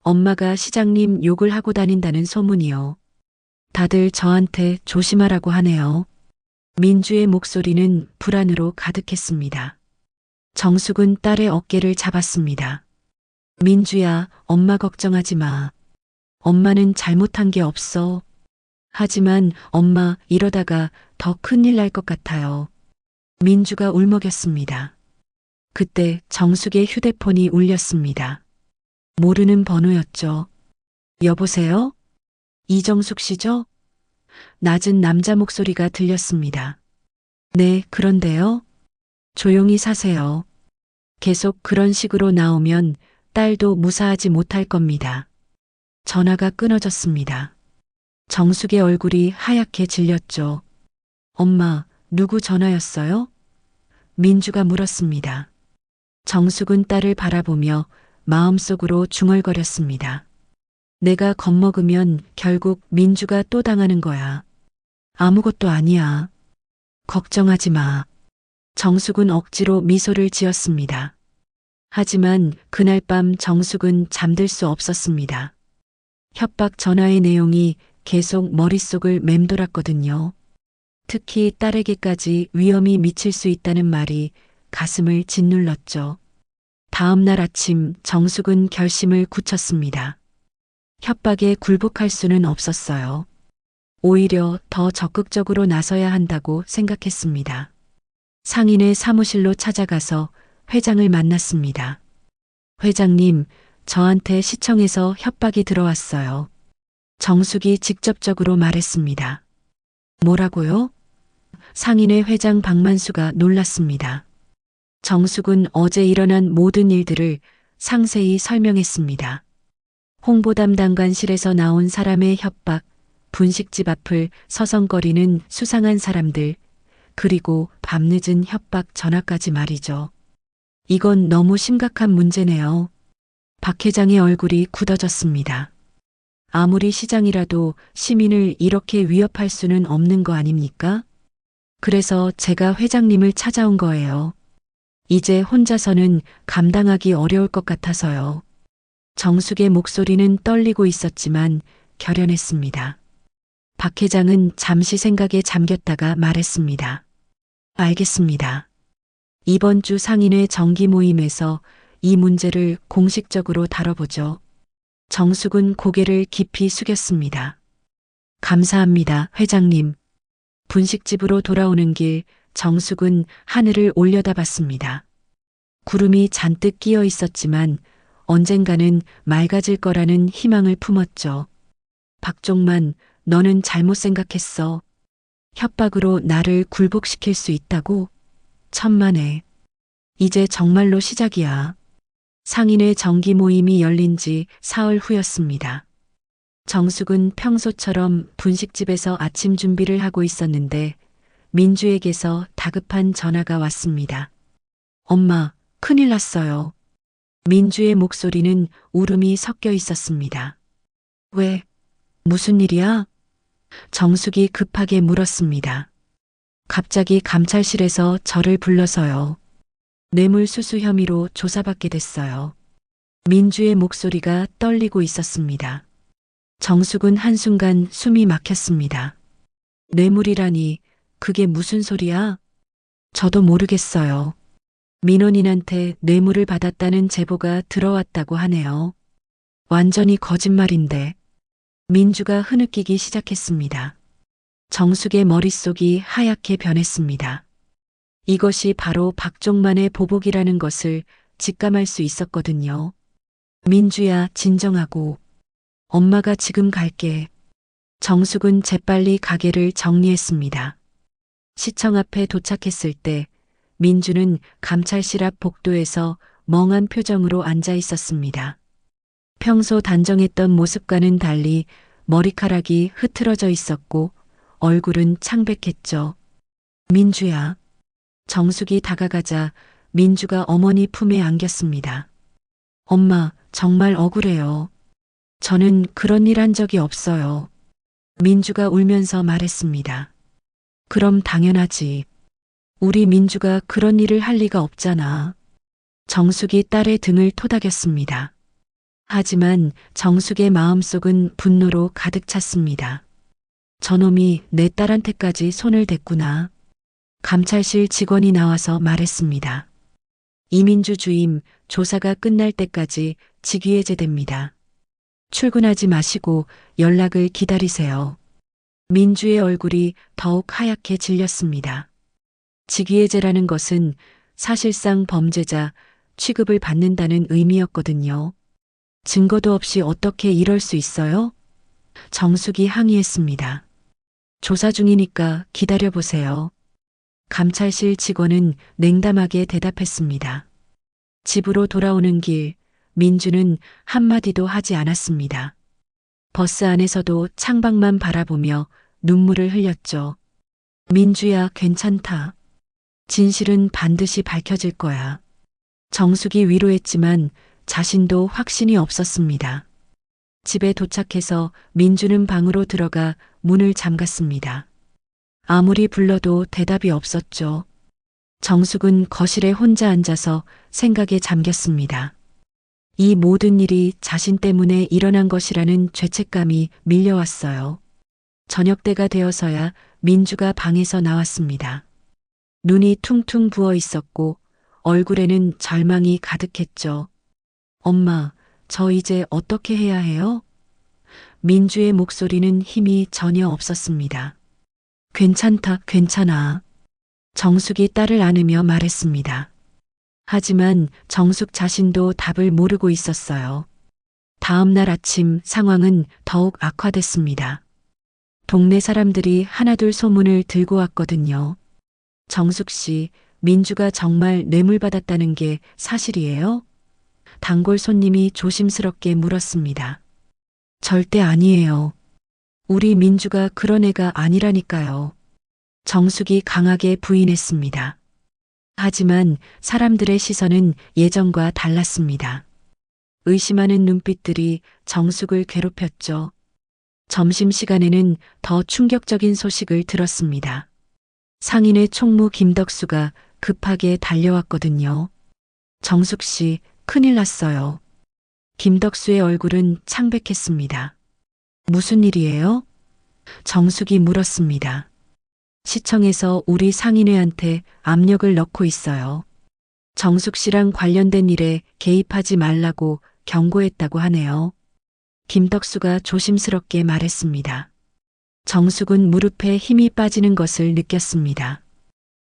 엄마가 시장님 욕을 하고 다닌다는 소문이요. 다들 저한테 조심하라고 하네요. 민주의 목소리는 불안으로 가득했습니다. 정숙은 딸의 어깨를 잡았습니다. 민주야, 엄마 걱정하지 마. 엄마는 잘못한 게 없어. 하지만 엄마 이러다가 더 큰일 날 것 같아요. 민주가 울먹였습니다. 그때 정숙의 휴대폰이 울렸습니다. 모르는 번호였죠. 여보세요? 이정숙 씨죠? 낮은 남자 목소리가 들렸습니다. 네, 그런데요. 조용히 사세요. 계속 그런 식으로 나오면 딸도 무사하지 못할 겁니다. 전화가 끊어졌습니다. 정숙의 얼굴이 하얗게 질렸죠. 엄마, 누구 전화였어요? 민주가 물었습니다. 정숙은 딸을 바라보며 마음속으로 중얼거렸습니다. 내가 겁먹으면 결국 민주가 또 당하는 거야. 아무것도 아니야. 걱정하지 마. 정숙은 억지로 미소를 지었습니다. 하지만 그날 밤 정숙은 잠들 수 없었습니다. 협박 전화의 내용이 계속 머릿속을 맴돌았거든요. 특히 딸에게까지 위험이 미칠 수 있다는 말이 가슴을 짓눌렀죠. 다음 날 아침 정숙은 결심을 굳혔습니다. 협박에 굴복할 수는 없었어요. 오히려 더 적극적으로 나서야 한다고 생각했습니다. 상인의 사무실로 찾아가서 회장을 만났습니다. 회장님, 저한테 시청에서 협박이 들어왔어요. 정숙이 직접적으로 말했습니다. 뭐라고요? 상인의 회장 박만수가 놀랐습니다. 정숙은 어제 일어난 모든 일들을 상세히 설명했습니다. 홍보 담당관실에서 나온 사람의 협박, 분식집 앞을 서성거리는 수상한 사람들, 그리고 밤늦은 협박 전화까지 말이죠. 이건 너무 심각한 문제네요. 박 회장의 얼굴이 굳어졌습니다. 아무리 시장이라도 시민을 이렇게 위협할 수는 없는 거 아닙니까? 그래서 제가 회장님을 찾아온 거예요. 이제 혼자서는 감당하기 어려울 것 같아서요. 정숙의 목소리는 떨리고 있었지만 결연했습니다. 박 회장은 잠시 생각에 잠겼다가 말했습니다. 알겠습니다. 이번 주 상인회 정기 모임에서 이 문제를 공식적으로 다뤄보죠. 정숙은 고개를 깊이 숙였습니다. 감사합니다, 회장님. 분식집으로 돌아오는 길 정숙은 하늘을 올려다봤습니다. 구름이 잔뜩 끼어 있었지만 언젠가는 맑아질 거라는 희망을 품었죠. 박종만, 너는 잘못 생각했어. 협박으로 나를 굴복시킬 수 있다고? 천만에. 이제 정말로 시작이야. 상인회 정기 모임이 열린 지 사흘 후였습니다. 정숙은 평소처럼 분식집에서 아침 준비를 하고 있었는데 민주에게서 다급한 전화가 왔습니다. 엄마, 큰일 났어요. 민주의 목소리는 울음이 섞여 있었습니다. 왜? 무슨 일이야? 정숙이 급하게 물었습니다. 갑자기 감찰실에서 저를 불러서요. 뇌물수수 혐의로 조사받게 됐어요. 민주의 목소리가 떨리고 있었습니다. 정숙은 한순간 숨이 막혔습니다. 뇌물이라니, 그게 무슨 소리야? 저도 모르겠어요. 민원인한테 뇌물을 받았다는 제보가 들어왔다고 하네요. 완전히 거짓말인데. 민주가 흐느끼기 시작했습니다. 정숙의 머릿속이 하얗게 변했습니다. 이것이 바로 박종만의 보복이라는 것을 직감할 수 있었거든요. 민주야, 진정하고. 엄마가 지금 갈게. 정숙은 재빨리 가게를 정리했습니다. 시청 앞에 도착했을 때 민주는 감찰실 앞 복도에서 멍한 표정으로 앉아 있었습니다. 평소 단정했던 모습과는 달리 머리카락이 흐트러져 있었고 얼굴은 창백했죠. 민주야. 정숙이 다가가자 민주가 어머니 품에 안겼습니다. 엄마, 정말 억울해요. 저는 그런 일 한 적이 없어요. 민주가 울면서 말했습니다. 그럼 당연하지. 우리 민주가 그런 일을 할 리가 없잖아. 정숙이 딸의 등을 토닥였습니다. 하지만 정숙의 마음속은 분노로 가득 찼습니다. 저놈이 내 딸한테까지 손을 댔구나. 감찰실 직원이 나와서 말했습니다. 이민주 주임, 조사가 끝날 때까지 직위해제됩니다. 출근하지 마시고 연락을 기다리세요. 민주의 얼굴이 더욱 하얗게 질렸습니다. 직위해제라는 것은 사실상 범죄자 취급을 받는다는 의미였거든요. 증거도 없이 어떻게 이럴 수 있어요? 정숙이 항의했습니다. 조사 중이니까 기다려보세요. 감찰실 직원은 냉담하게 대답했습니다. 집으로 돌아오는 길, 민주는 한마디도 하지 않았습니다. 버스 안에서도 창밖만 바라보며 눈물을 흘렸죠. 민주야, 괜찮다. 진실은 반드시 밝혀질 거야. 정숙이 위로했지만 자신도 확신이 없었습니다. 집에 도착해서 민주는 방으로 들어가 문을 잠갔습니다. 아무리 불러도 대답이 없었죠. 정숙은 거실에 혼자 앉아서 생각에 잠겼습니다. 이 모든 일이 자신 때문에 일어난 것이라는 죄책감이 밀려왔어요. 저녁때가 되어서야 민주가 방에서 나왔습니다. 눈이 퉁퉁 부어 있었고 얼굴에는 절망이 가득했죠. 엄마, 저 이제 어떻게 해야 해요? 민주의 목소리는 힘이 전혀 없었습니다. 괜찮다, 괜찮아. 정숙이 딸을 안으며 말했습니다. 하지만 정숙 자신도 답을 모르고 있었어요. 다음 날 아침 상황은 더욱 악화됐습니다. 동네 사람들이 하나둘 소문을 들고 왔거든요. 정숙 씨, 민주가 정말 뇌물 받았다는 게 사실이에요? 단골 손님이 조심스럽게 물었습니다. 절대 아니에요. 우리 민주가 그런 애가 아니라니까요. 정숙이 강하게 부인했습니다. 하지만 사람들의 시선은 예전과 달랐습니다. 의심하는 눈빛들이 정숙을 괴롭혔죠. 점심시간에는 더 충격적인 소식을 들었습니다. 상인회 총무 김덕수가 급하게 달려왔거든요. 정숙 씨, 큰일 났어요. 김덕수의 얼굴은 창백했습니다. 무슨 일이에요? 정숙이 물었습니다. 시청에서 우리 상인회한테 압력을 넣고 있어요. 정숙 씨랑 관련된 일에 개입하지 말라고 경고했다고 하네요. 김덕수가 조심스럽게 말했습니다. 정숙은 무릎에 힘이 빠지는 것을 느꼈습니다.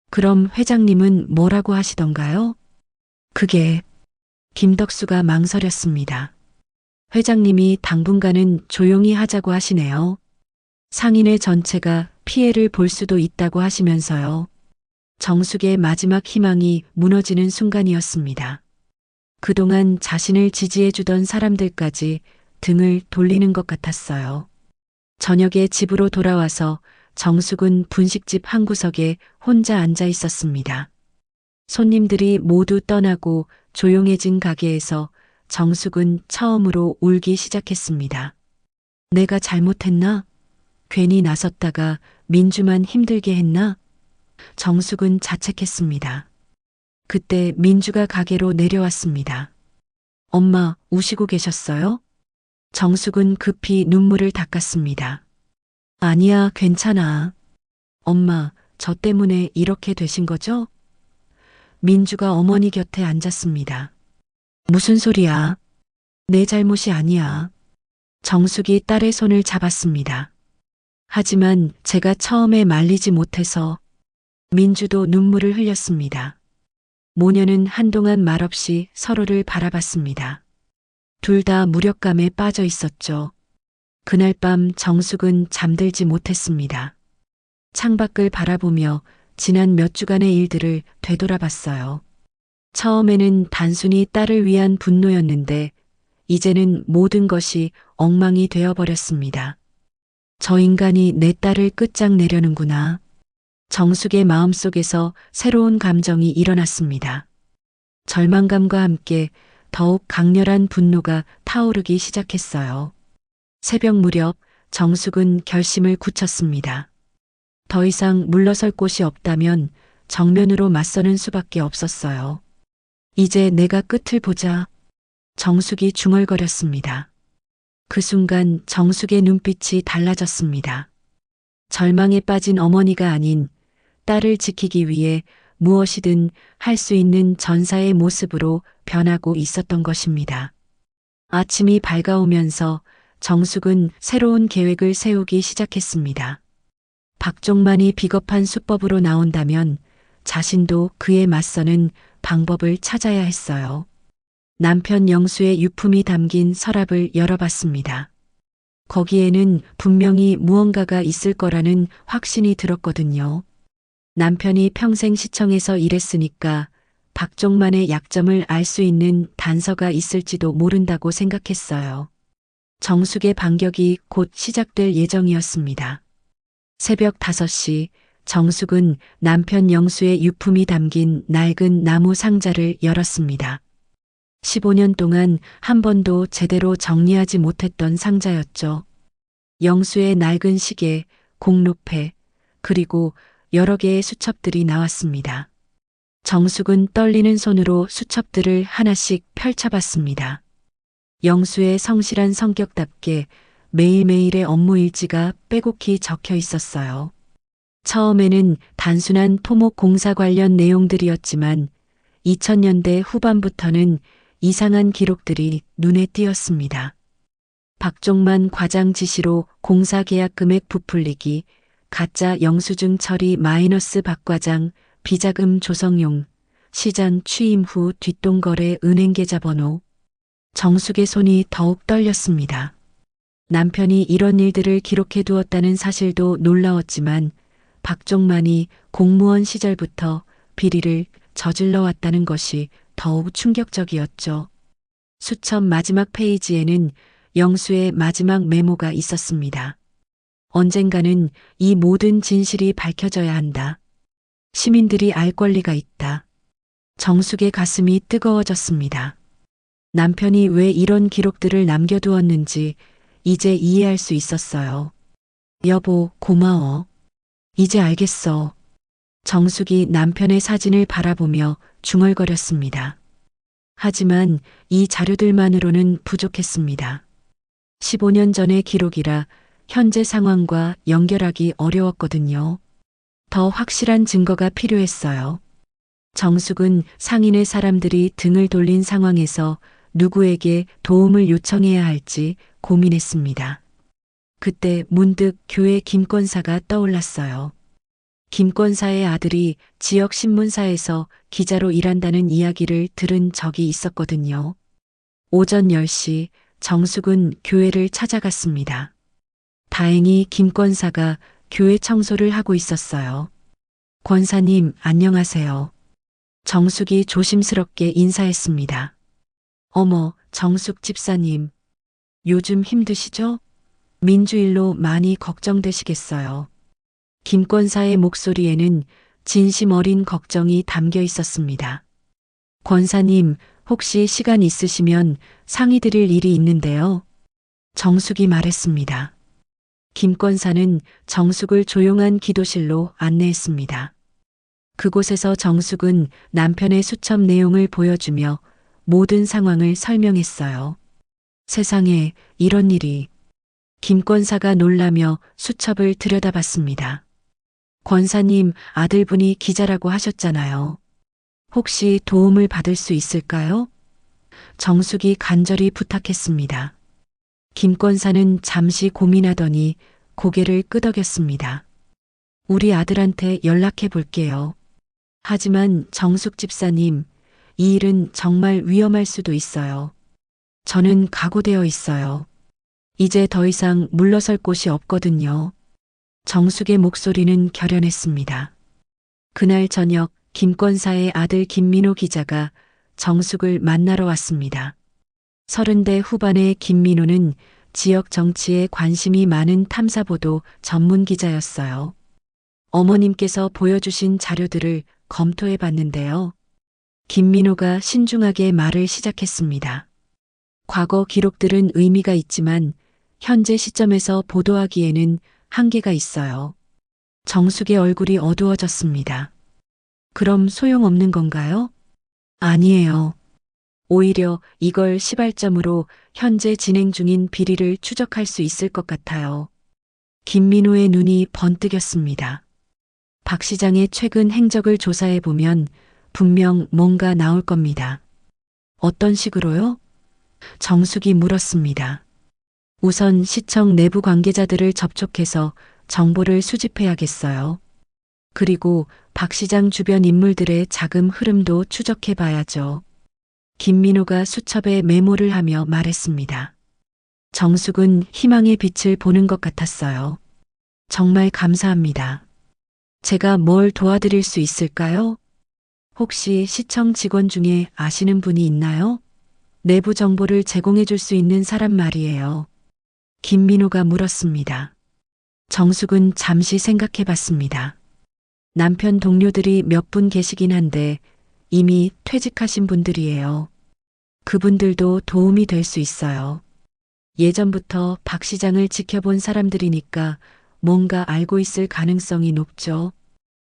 그럼 회장님은 뭐라고 하시던가요? 그게 김덕수가 망설였습니다. 회장님이 당분간은 조용히 하자고 하시네요. 상인의 전체가 피해를 볼 수도 있다고 하시면서요. 정숙의 마지막 희망이 무너지는 순간이었습니다. 그동안 자신을 지지해주던 사람들까지 등을 돌리는 것 같았어요. 저녁에 집으로 돌아와서 정숙은 분식집 한 구석에 혼자 앉아 있었습니다. 손님들이 모두 떠나고 조용해진 가게에서 정숙은 처음으로 울기 시작했습니다. 내가 잘못했나? 괜히 나섰다가 민주만 힘들게 했나? 정숙은 자책했습니다. 그때 민주가 가게로 내려왔습니다. 엄마, 우시고 계셨어요? 정숙은 급히 눈물을 닦았습니다. 아니야, 괜찮아. 엄마, 저 때문에 이렇게 되신 거죠? 민주가 어머니 곁에 앉았습니다. 무슨 소리야? 내 잘못이 아니야. 정숙이 딸의 손을 잡았습니다. 하지만 제가 처음에 말리지 못해서 민주도 눈물을 흘렸습니다. 모녀는 한동안 말없이 서로를 바라봤습니다. 둘 다 무력감에 빠져 있었죠. 그날 밤 정숙은 잠들지 못했습니다. 창밖을 바라보며 지난 몇 주간의 일들을 되돌아봤어요. 처음에는 단순히 딸을 위한 분노였는데 이제는 모든 것이 엉망이 되어버렸습니다. 저 인간이 내 딸을 끝장내려는구나. 정숙의 마음속에서 새로운 감정이 일어났습니다. 절망감과 함께 더욱 강렬한 분노가 타오르기 시작했어요. 새벽 무렵 정숙은 결심을 굳혔습니다. 더 이상 물러설 곳이 없다면 정면으로 맞서는 수밖에 없었어요. 이제 내가 끝을 보자. 정숙이 중얼거렸습니다. 그 순간 정숙의 눈빛이 달라졌습니다. 절망에 빠진 어머니가 아닌 딸을 지키기 위해 무엇이든 할 수 있는 전사의 모습으로 변하고 있었던 것입니다. 아침이 밝아오면서 정숙은 새로운 계획을 세우기 시작했습니다. 박종만이 비겁한 수법으로 나온다면 자신도 그에 맞서는 방법을 찾아야 했어요. 남편 영수의 유품이 담긴 서랍을 열어봤습니다. 거기에는 분명히 무언가가 있을 거라는 확신이 들었거든요. 남편이 평생 시청에서 일했으니까 박종만의 약점을 알 수 있는 단서가 있을지도 모른다고 생각했어요. 정숙의 반격이 곧 시작될 예정이었습니다. 새벽 5시 정숙은 남편 영수의 유품이 담긴 낡은 나무 상자를 열었습니다. 15년 동안 한 번도 제대로 정리하지 못했던 상자였죠. 영수의 낡은 시계, 공로패, 그리고 여러 개의 수첩들이 나왔습니다. 정숙은 떨리는 손으로 수첩들을 하나씩 펼쳐봤습니다. 영수의 성실한 성격답게 매일매일의 업무 일지가 빼곡히 적혀 있었어요. 처음에는 단순한 토목 공사 관련 내용들이었지만 2000년대 후반부터는 이상한 기록들이 눈에 띄었습니다. 박종만 과장 지시로 공사 계약 금액 부풀리기, 가짜 영수증 처리 마이너스 박 과장, 비자금 조성용, 시장 취임 후 뒷돈거래 은행 계좌번호. 정숙의 손이 더욱 떨렸습니다. 남편이 이런 일들을 기록해 두었다는 사실도 놀라웠지만 박종만이 공무원 시절부터 비리를 저질러 왔다는 것이 더욱 충격적이었죠. 수첩 마지막 페이지에는 영수의 마지막 메모가 있었습니다. 언젠가는 이 모든 진실이 밝혀져야 한다. 시민들이 알 권리가 있다. 정숙의 가슴이 뜨거워졌습니다. 남편이 왜 이런 기록들을 남겨두었는지 이제 이해할 수 있었어요. 여보, 고마워. 이제 알겠어. 정숙이 남편의 사진을 바라보며 중얼거렸습니다. 하지만 이 자료들만으로는 부족했습니다. 15년 전의 기록이라 현재 상황과 연결하기 어려웠거든요. 더 확실한 증거가 필요했어요. 정숙은 상인의 사람들이 등을 돌린 상황에서 누구에게 도움을 요청해야 할지 고민했습니다. 그때 문득 교회 김권사가 떠올랐어요. 김권사의 아들이 지역 신문사에서 기자로 일한다는 이야기를 들은 적이 있었거든요. 오전 10시 정숙은 교회를 찾아갔습니다. 다행히 김 권사가 교회 청소를 하고 있었어요. 권사님, 안녕하세요. 정숙이 조심스럽게 인사했습니다. 어머, 정숙 집사님. 요즘 힘드시죠? 민주일로 많이 걱정되시겠어요. 김 권사의 목소리에는 진심 어린 걱정이 담겨 있었습니다. 권사님, 혹시 시간 있으시면 상의 드릴 일이 있는데요. 정숙이 말했습니다. 김 권사는 정숙을 조용한 기도실로 안내했습니다. 그곳에서 정숙은 남편의 수첩 내용을 보여주며 모든 상황을 설명했어요. 세상에 이런 일이. 김 권사가 놀라며 수첩을 들여다봤습니다. 권사님, 아들분이 기자라고 하셨잖아요. 혹시 도움을 받을 수 있을까요? 정숙이 간절히 부탁했습니다. 김 권사는 잠시 고민하더니 고개를 끄덕였습니다. 우리 아들한테 연락해 볼게요. 하지만 정숙 집사님, 이 일은 정말 위험할 수도 있어요. 저는 각오되어 있어요. 이제 더 이상 물러설 곳이 없거든요. 정숙의 목소리는 결연했습니다. 그날 저녁 김 권사의 아들 김민호 기자가 정숙을 만나러 왔습니다. 30대 후반의 김민호는 지역 정치에 관심이 많은 탐사보도 전문 기자였어요. 어머님께서 보여주신 자료들을 검토해 봤는데요. 김민호가 신중하게 말을 시작했습니다. 과거 기록들은 의미가 있지만 현재 시점에서 보도하기에는 한계가 있어요. 정숙의 얼굴이 어두워졌습니다. 그럼 소용없는 건가요? 아니에요. 오히려 이걸 시발점으로 현재 진행 중인 비리를 추적할 수 있을 것 같아요. 김민호의 눈이 번뜩였습니다. 박 시장의 최근 행적을 조사해 보면 분명 뭔가 나올 겁니다. 어떤 식으로요? 정숙이 물었습니다. 우선 시청 내부 관계자들을 접촉해서 정보를 수집해야겠어요. 그리고 박 시장 주변 인물들의 자금 흐름도 추적해 봐야죠. 김민호가 수첩에 메모를 하며 말했습니다. 정숙은 희망의 빛을 보는 것 같았어요. 정말 감사합니다. 제가 뭘 도와드릴 수 있을까요? 혹시 시청 직원 중에 아시는 분이 있나요? 내부 정보를 제공해 줄 수 있는 사람 말이에요. 김민호가 물었습니다. 정숙은 잠시 생각해 봤습니다. 남편 동료들이 몇 분 계시긴 한데 이미 퇴직하신 분들이에요. 그분들도 도움이 될 수 있어요. 예전부터 박 시장을 지켜본 사람들이니까 뭔가 알고 있을 가능성이 높죠.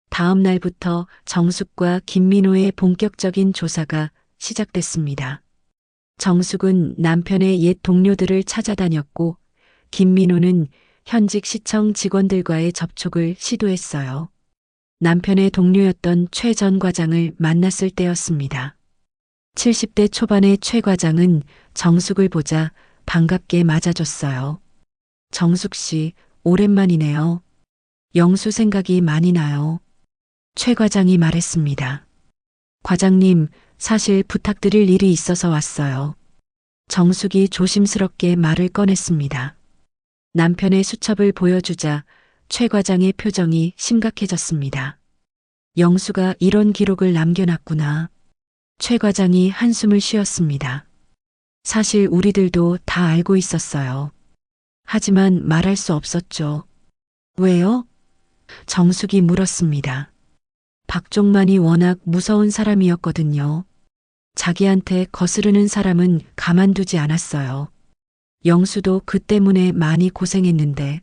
다음 날부터 정숙과 김민호의 본격적인 조사가 시작됐습니다. 정숙은 남편의 옛 동료들을 찾아다녔고 김민호는 현직 시청 직원들과의 접촉을 시도했어요. 남편의 동료였던 최 전 과장을 만났을 때였습니다. 70대 초반의 최 과장은 정숙을 보자 반갑게 맞아줬어요. 정숙 씨, 오랜만이네요. 영수 생각이 많이 나요. 최 과장이 말했습니다. 과장님, 사실 부탁드릴 일이 있어서 왔어요. 정숙이 조심스럽게 말을 꺼냈습니다. 남편의 수첩을 보여주자 최 과장의 표정이 심각해졌습니다. 영수가 이런 기록을 남겨놨구나. 최 과장이 한숨을 쉬었습니다. 사실 우리들도 다 알고 있었어요. 하지만 말할 수 없었죠. 왜요? 정숙이 물었습니다. 박종만이 워낙 무서운 사람이었거든요. 자기한테 거스르는 사람은 가만두지 않았어요. 영수도 그 때문에 많이 고생했는데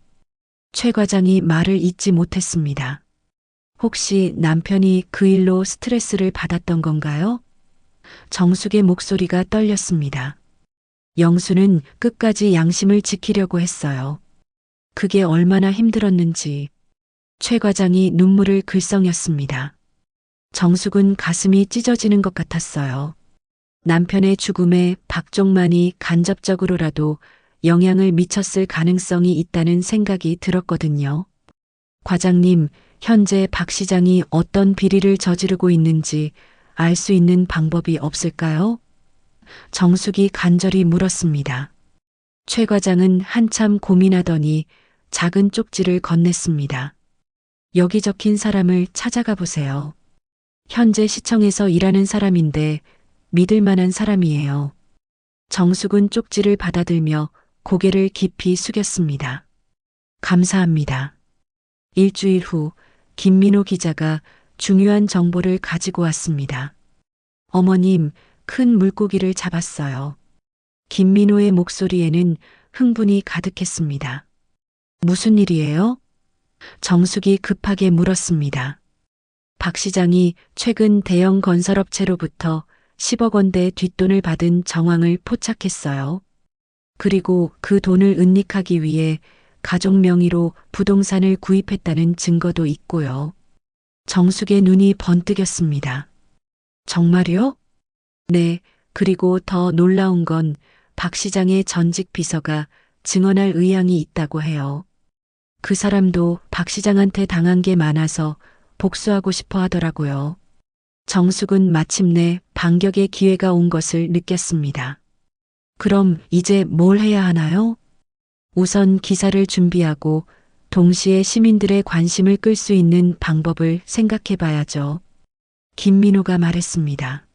최 과장이 말을 잇지 못했습니다. 혹시 남편이 그 일로 스트레스를 받았던 건가요? 정숙의 목소리가 떨렸습니다. 영수는 끝까지 양심을 지키려고 했어요. 그게 얼마나 힘들었는지. 최 과장이 눈물을 글썽였습니다. 정숙은 가슴이 찢어지는 것 같았어요. 남편의 죽음에 박종만이 간접적으로라도 영향을 미쳤을 가능성이 있다는 생각이 들었거든요. 과장님, 현재 박 시장이 어떤 비리를 저지르고 있는지 알 수 있는 방법이 없을까요? 정숙이 간절히 물었습니다. 최 과장은 한참 고민하더니 작은 쪽지를 건넸습니다. 여기 적힌 사람을 찾아가 보세요. 현재 시청에서 일하는 사람인데 믿을 만한 사람이에요. 정숙은 쪽지를 받아들며 고개를 깊이 숙였습니다. 감사합니다. 일주일 후 김민호 기자가 중요한 정보를 가지고 왔습니다. 어머님, 큰 물고기를 잡았어요. 김민호의 목소리에는 흥분이 가득했습니다. 무슨 일이에요? 정숙이 급하게 물었습니다. 박 시장이 최근 대형 건설업체로부터 10억 원대 뒷돈을 받은 정황을 포착했어요. 그리고 그 돈을 은닉하기 위해 가족 명의로 부동산을 구입했다는 증거도 있고요. 정숙의 눈이 번뜩였습니다. 정말요? 네, 그리고 더 놀라운 건 박 시장의 전직 비서가 증언할 의향이 있다고 해요. 그 사람도 박 시장한테 당한 게 많아서 복수하고 싶어 하더라고요. 정숙은 마침내 반격의 기회가 온 것을 느꼈습니다. 그럼 이제 뭘 해야 하나요? 우선 기사를 준비하고 동시에 시민들의 관심을 끌 수 있는 방법을 생각해 봐야죠. 김민호가 말했습니다.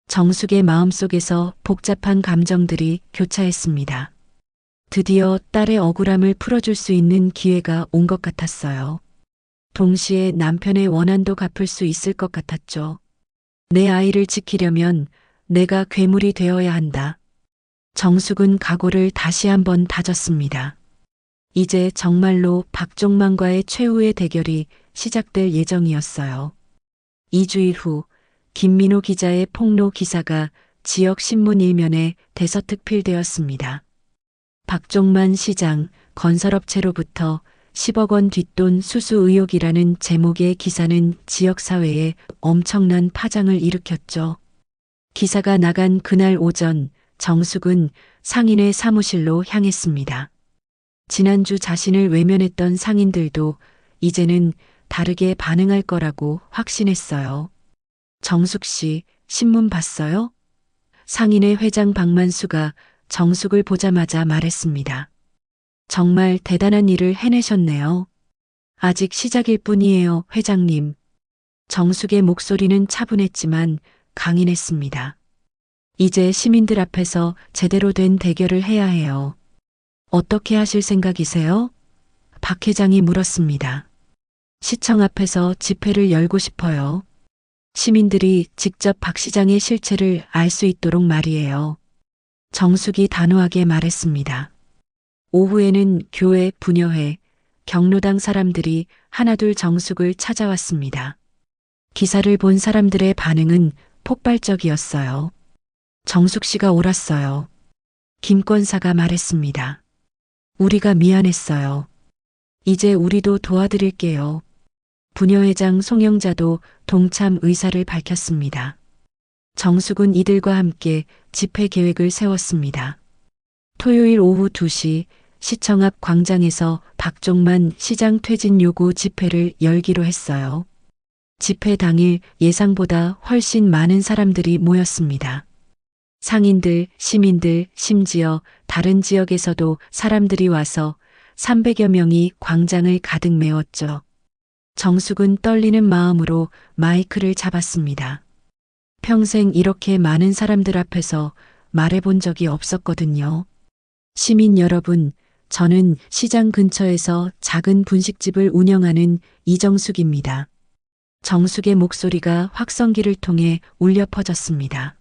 정숙의 마음속에서 복잡한 감정들이 교차했습니다. 드디어 딸의 억울함을 풀어줄 수 있는 기회가 온 것 같았어요. 동시에 남편의 원한도 갚을 수 있을 것 같았죠. 내 아이를 지키려면 내가 괴물이 되어야 한다. 정숙은 각오를 다시 한번 다졌습니다. 이제 정말로 박종만과의 최후의 대결이 시작될 예정이었어요. 2주일 후 김민호 기자의 폭로 기사가 지역 신문 일면에 대서특필되었습니다. 박종만 시장 건설업체로부터 10억 원 뒷돈 수수 의혹이라는 제목의 기사는 지역사회에 엄청난 파장을 일으켰죠. 기사가 나간 그날 오전 정숙은 상인의 사무실로 향했습니다. 지난주 자신을 외면했던 상인들도 이제는 다르게 반응할 거라고 확신했어요. 정숙 씨, 신문 봤어요? 상인의 회장 박만수가 정숙을 보자마자 말했습니다. 정말 대단한 일을 해내셨네요. 아직 시작일 뿐이에요, 회장님. 정숙의 목소리는 차분했지만 강인했습니다. 이제 시민들 앞에서 제대로 된 대결을 해야 해요. 어떻게 하실 생각이세요? 박 회장이 물었습니다. 시청 앞에서 집회를 열고 싶어요. 시민들이 직접 박 시장의 실체를 알 수 있도록 말이에요. 정숙이 단호하게 말했습니다. 오후에는 교회, 부녀회, 경로당 사람들이 하나둘 정숙을 찾아왔습니다. 기사를 본 사람들의 반응은 폭발적이었어요. 정숙 씨가 옳았어요. 김권사가 말했습니다. 우리가 미안했어요. 이제 우리도 도와드릴게요. 부녀회장 송영자도 동참 의사를 밝혔습니다. 정숙은 이들과 함께 집회 계획을 세웠습니다. 토요일 오후 2시 시청 앞 광장에서 박종만 시장 퇴진 요구 집회를 열기로 했어요. 집회 당일 예상보다 훨씬 많은 사람들이 모였습니다. 상인들, 시민들, 심지어 다른 지역에서도 사람들이 와서 300여 명이 광장을 가득 메웠죠. 정숙은 떨리는 마음으로 마이크를 잡았습니다. 평생 이렇게 많은 사람들 앞에서 말해본 적이 없었거든요. 시민 여러분, 저는 시장 근처에서 작은 분식집을 운영하는 이정숙입니다. 정숙의 목소리가 확성기를 통해 울려 퍼졌습니다.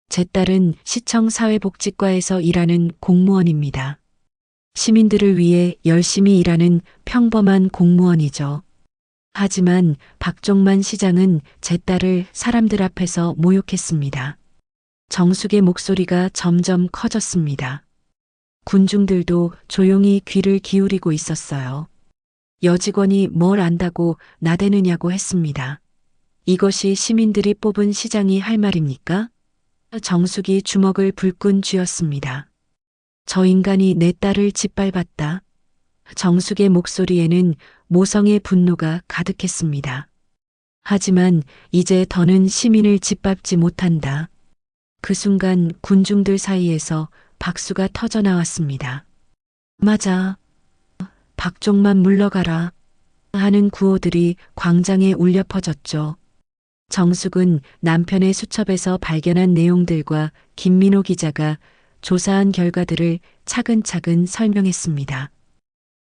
제 딸은 시청 사회복지과에서 일하는 공무원입니다. 시민들을 위해 열심히 일하는 평범한 공무원이죠. 하지만 박종만 시장은 제 딸을 사람들 앞에서 모욕했습니다. 정숙의 목소리가 점점 커졌습니다. 군중들도 조용히 귀를 기울이고 있었어요. 여직원이 뭘 안다고 나대느냐고 했습니다. 이것이 시민들이 뽑은 시장이 할 말입니까? 정숙이 주먹을 불끈 쥐었습니다. 저 인간이 내 딸을 짓밟았다. 정숙의 목소리에는 모성의 분노가 가득했습니다. 하지만 이제 더는 시민을 짓밟지 못한다. 그 순간 군중들 사이에서 박수가 터져 나왔습니다. 맞아. 박종만 물러가라 하는 구호들이 광장에 울려 퍼졌죠. 정숙은 남편의 수첩에서 발견한 내용들과 김민호 기자가 조사한 결과들을 차근차근 설명했습니다.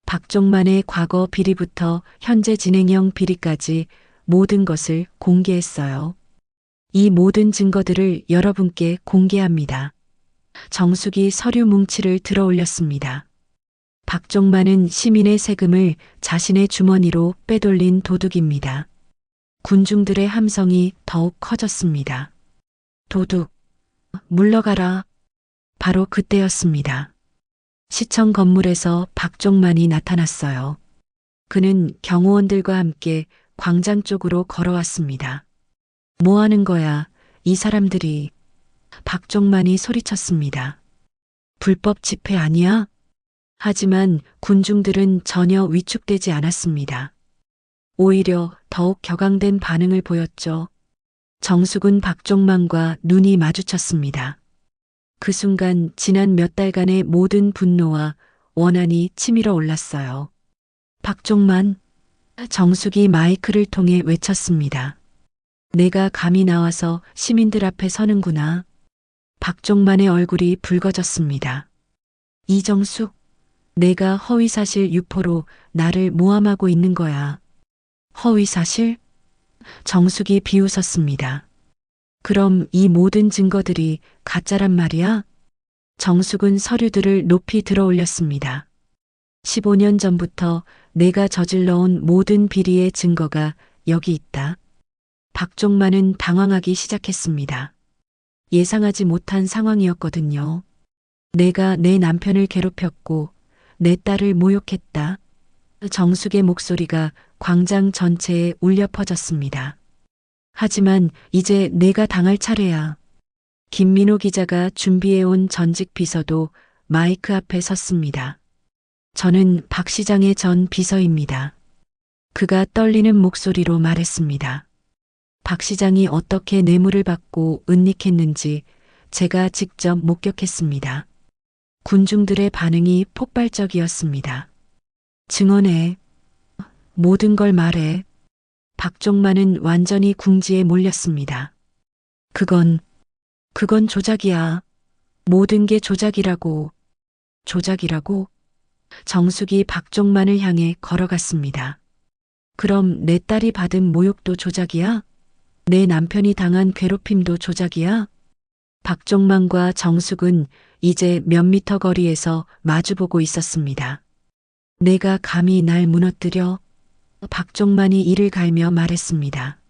박종만의 과거 비리부터 현재 진행형 비리까지 모든 것을 공개했어요. 이 모든 증거들을 여러분께 공개합니다. 정숙이 서류 뭉치를 들어 올렸습니다. 박종만은 시민의 세금을 자신의 주머니로 빼돌린 도둑입니다. 군중들의 함성이 더욱 커졌습니다. 도둑, 물러가라. 바로 그때였습니다. 시청 건물에서 박종만이 나타났어요. 그는 경호원들과 함께 광장 쪽으로 걸어왔습니다. 뭐 하는 거야, 이 사람들이. 박종만이 소리쳤습니다. 불법 집회 아니야? 하지만 군중들은 전혀 위축되지 않았습니다. 오히려 더욱 격앙된 반응을 보였죠. 정숙은 박종만과 눈이 마주쳤습니다. 그 순간 지난 몇 달간의 모든 분노와 원한이 치밀어 올랐어요. 박종만, 정숙이 마이크를 통해 외쳤습니다. 내가 감히 나와서 시민들 앞에 서는구나. 박종만의 얼굴이 붉어졌습니다. 이정숙, 내가 허위사실 유포로 나를 모함하고 있는 거야. 허위사실? 정숙이 비웃었습니다. 그럼 이 모든 증거들이 가짜란 말이야? 정숙은 서류들을 높이 들어 올렸습니다. 15년 전부터 내가 저질러온 모든 비리의 증거가 여기 있다. 박종만은 당황하기 시작했습니다. 예상하지 못한 상황이었거든요. 내가 내 남편을 괴롭혔고 내 딸을 모욕했다. 정숙의 목소리가 광장 전체에 울려 퍼졌습니다. 하지만 이제 내가 당할 차례야. 김민호 기자가 준비해온 전직 비서도 마이크 앞에 섰습니다. 저는 박 시장의 전 비서입니다. 그가 떨리는 목소리로 말했습니다. 박 시장이 어떻게 뇌물을 받고 은닉했는지 제가 직접 목격했습니다. 군중들의 반응이 폭발적이었습니다. 증언해. 모든 걸 말해. 박종만은 완전히 궁지에 몰렸습니다. 그건 조작이야. 모든 게 조작이라고. 조작이라고? 정숙이 박종만을 향해 걸어갔습니다. 그럼 내 딸이 받은 모욕도 조작이야? 내 남편이 당한 괴롭힘도 조작이야? 박종만과 정숙은 이제 몇 미터 거리에서 마주보고 있었습니다. 내가 감히 날 무너뜨려? 박종만이 이를 갈며 말했습니다.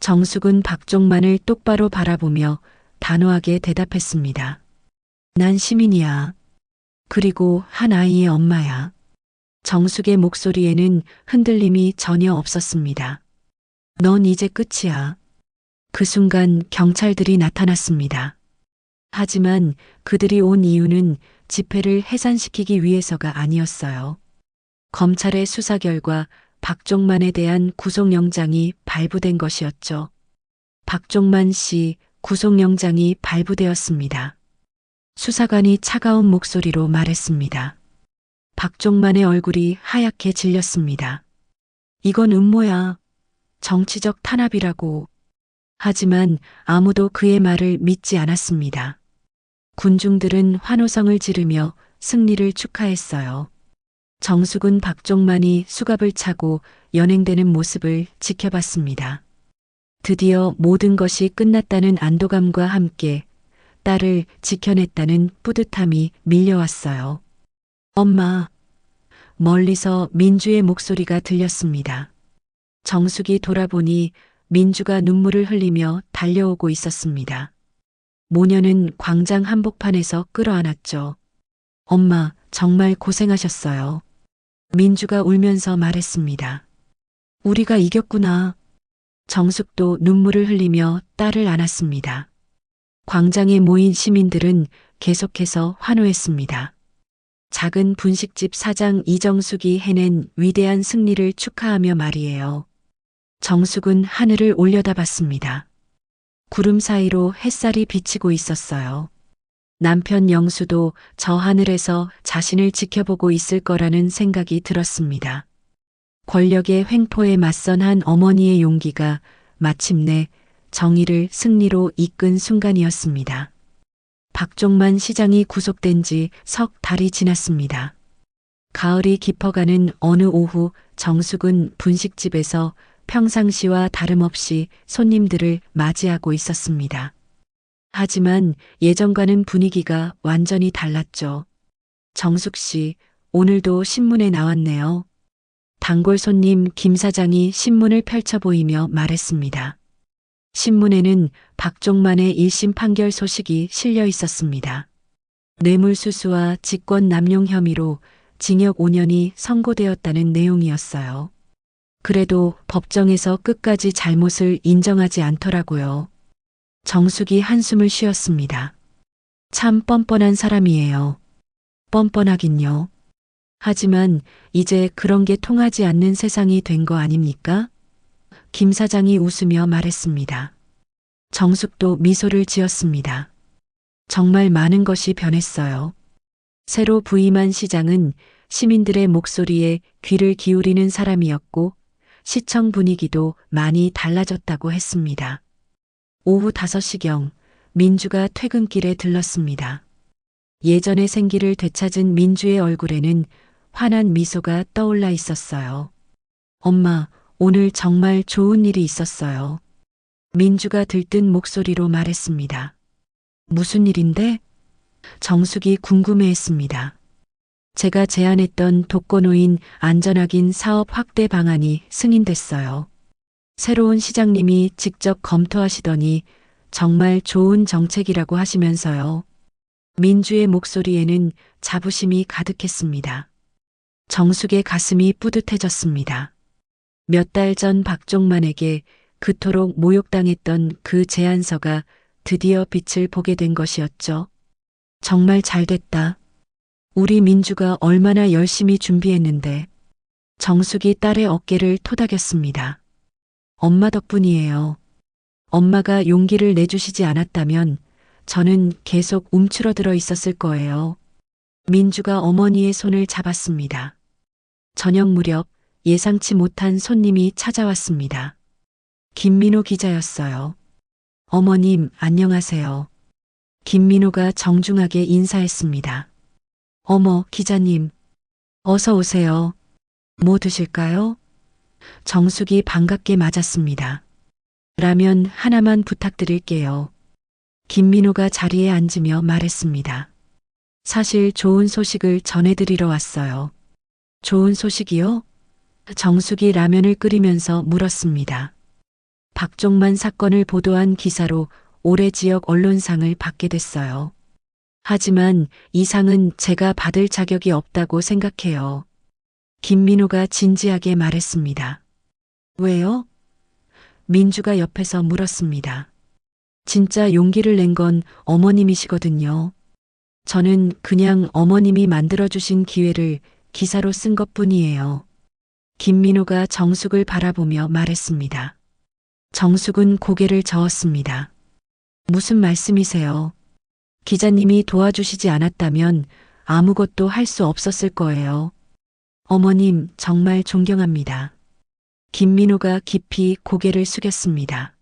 정숙은 박종만을 똑바로 바라보며 단호하게 대답했습니다. 난 시민이야. 그리고 한 아이의 엄마야. 정숙의 목소리에는 흔들림이 전혀 없었습니다. 넌 이제 끝이야. 그 순간 경찰들이 나타났습니다. 하지만 그들이 온 이유는 집회를 해산시키기 위해서가 아니었어요. 검찰의 수사 결과 박종만에 대한 구속영장이 발부된 것이었죠. 박종만 씨 구속영장이 발부되었습니다. 수사관이 차가운 목소리로 말했습니다. 박종만의 얼굴이 하얗게 질렸습니다. 이건 음모야. 정치적 탄압이라고. 하지만 아무도 그의 말을 믿지 않았습니다. 군중들은 환호성을 지르며 승리를 축하했어요. 정숙은 박종만이 수갑을 차고 연행되는 모습을 지켜봤습니다. 드디어 모든 것이 끝났다는 안도감과 함께 딸을 지켜냈다는 뿌듯함이 밀려왔어요. 엄마. 멀리서 민주의 목소리가 들렸습니다. 정숙이 돌아보니 민주가 눈물을 흘리며 달려오고 있었습니다. 모녀는 광장 한복판에서 끌어안았죠. 엄마, 정말 고생하셨어요. 민주가 울면서 말했습니다. 우리가 이겼구나. 정숙도 눈물을 흘리며 딸을 안았습니다. 광장에 모인 시민들은 계속해서 환호했습니다. 작은 분식집 사장 이정숙이 해낸 위대한 승리를 축하하며 말이에요. 정숙은 하늘을 올려다봤습니다. 구름 사이로 햇살이 비치고 있었어요. 남편 영수도 저 하늘에서 자신을 지켜보고 있을 거라는 생각이 들었습니다. 권력의 횡포에 맞선 한 어머니의 용기가 마침내 정의를 승리로 이끈 순간이었습니다. 박종만 시장이 구속된 지 석 달이 지났습니다. 가을이 깊어가는 어느 오후 정숙은 분식집에서 평상시와 다름없이 손님들을 맞이하고 있었습니다. 하지만 예전과는 분위기가 완전히 달랐죠. 정숙 씨, 오늘도 신문에 나왔네요. 단골 손님 김 사장이 신문을 펼쳐 보이며 말했습니다. 신문에는 박종만의 1심 판결 소식이 실려 있었습니다. 뇌물수수와 직권 남용 혐의로 징역 5년이 선고되었다는 내용이었어요. 그래도 법정에서 끝까지 잘못을 인정하지 않더라고요. 정숙이 한숨을 쉬었습니다. 참 뻔뻔한 사람이에요. 뻔뻔하긴요. 하지만 이제 그런 게 통하지 않는 세상이 된 거 아닙니까? 김 사장이 웃으며 말했습니다. 정숙도 미소를 지었습니다. 정말 많은 것이 변했어요. 새로 부임한 시장은 시민들의 목소리에 귀를 기울이는 사람이었고 시청 분위기도 많이 달라졌다고 했습니다. 오후 5시경 민주가 퇴근길에 들렀습니다. 예전의 생기를 되찾은 민주의 얼굴에는 환한 미소가 떠올라 있었어요. 엄마, 오늘 정말 좋은 일이 있었어요. 민주가 들뜬 목소리로 말했습니다. 무슨 일인데? 정숙이 궁금해했습니다. 제가 제안했던 독거노인 안전확인 사업 확대 방안이 승인됐어요. 새로운 시장님이 직접 검토하시더니 정말 좋은 정책이라고 하시면서요. 민주의 목소리에는 자부심이 가득했습니다. 정숙의 가슴이 뿌듯해졌습니다. 몇 달 전 박종만에게 그토록 모욕당했던 그 제안서가 드디어 빛을 보게 된 것이었죠. 정말 잘 됐다. 우리 민주가 얼마나 열심히 준비했는데. 정숙이 딸의 어깨를 토닥였습니다. 엄마 덕분이에요. 엄마가 용기를 내주시지 않았다면 저는 계속 움츠러들어 있었을 거예요. 민주가 어머니의 손을 잡았습니다. 저녁 무렵 예상치 못한 손님이 찾아왔습니다. 김민호 기자였어요. 어머님, 안녕하세요. 김민호가 정중하게 인사했습니다. 어머, 기자님. 어서 오세요. 뭐 드실까요? 정숙이 반갑게 맞았습니다. 라면 하나만 부탁드릴게요. 김민호가 자리에 앉으며 말했습니다. 사실 좋은 소식을 전해드리러 왔어요. 좋은 소식이요? 정숙이 라면을 끓이면서 물었습니다. 박종만 사건을 보도한 기사로 올해 지역 언론상을 받게 됐어요. 하지만 이 상은 제가 받을 자격이 없다고 생각해요. 김민호가 진지하게 말했습니다. 왜요? 민주가 옆에서 물었습니다. 진짜 용기를 낸 건 어머님이시거든요. 저는 그냥 어머님이 만들어주신 기회를 기사로 쓴 것뿐이에요. 김민호가 정숙을 바라보며 말했습니다. 정숙은 고개를 저었습니다. 무슨 말씀이세요? 기자님이 도와주시지 않았다면 아무것도 할 수 없었을 거예요. 어머님, 정말 존경합니다. 김민호가 깊이 고개를 숙였습니다.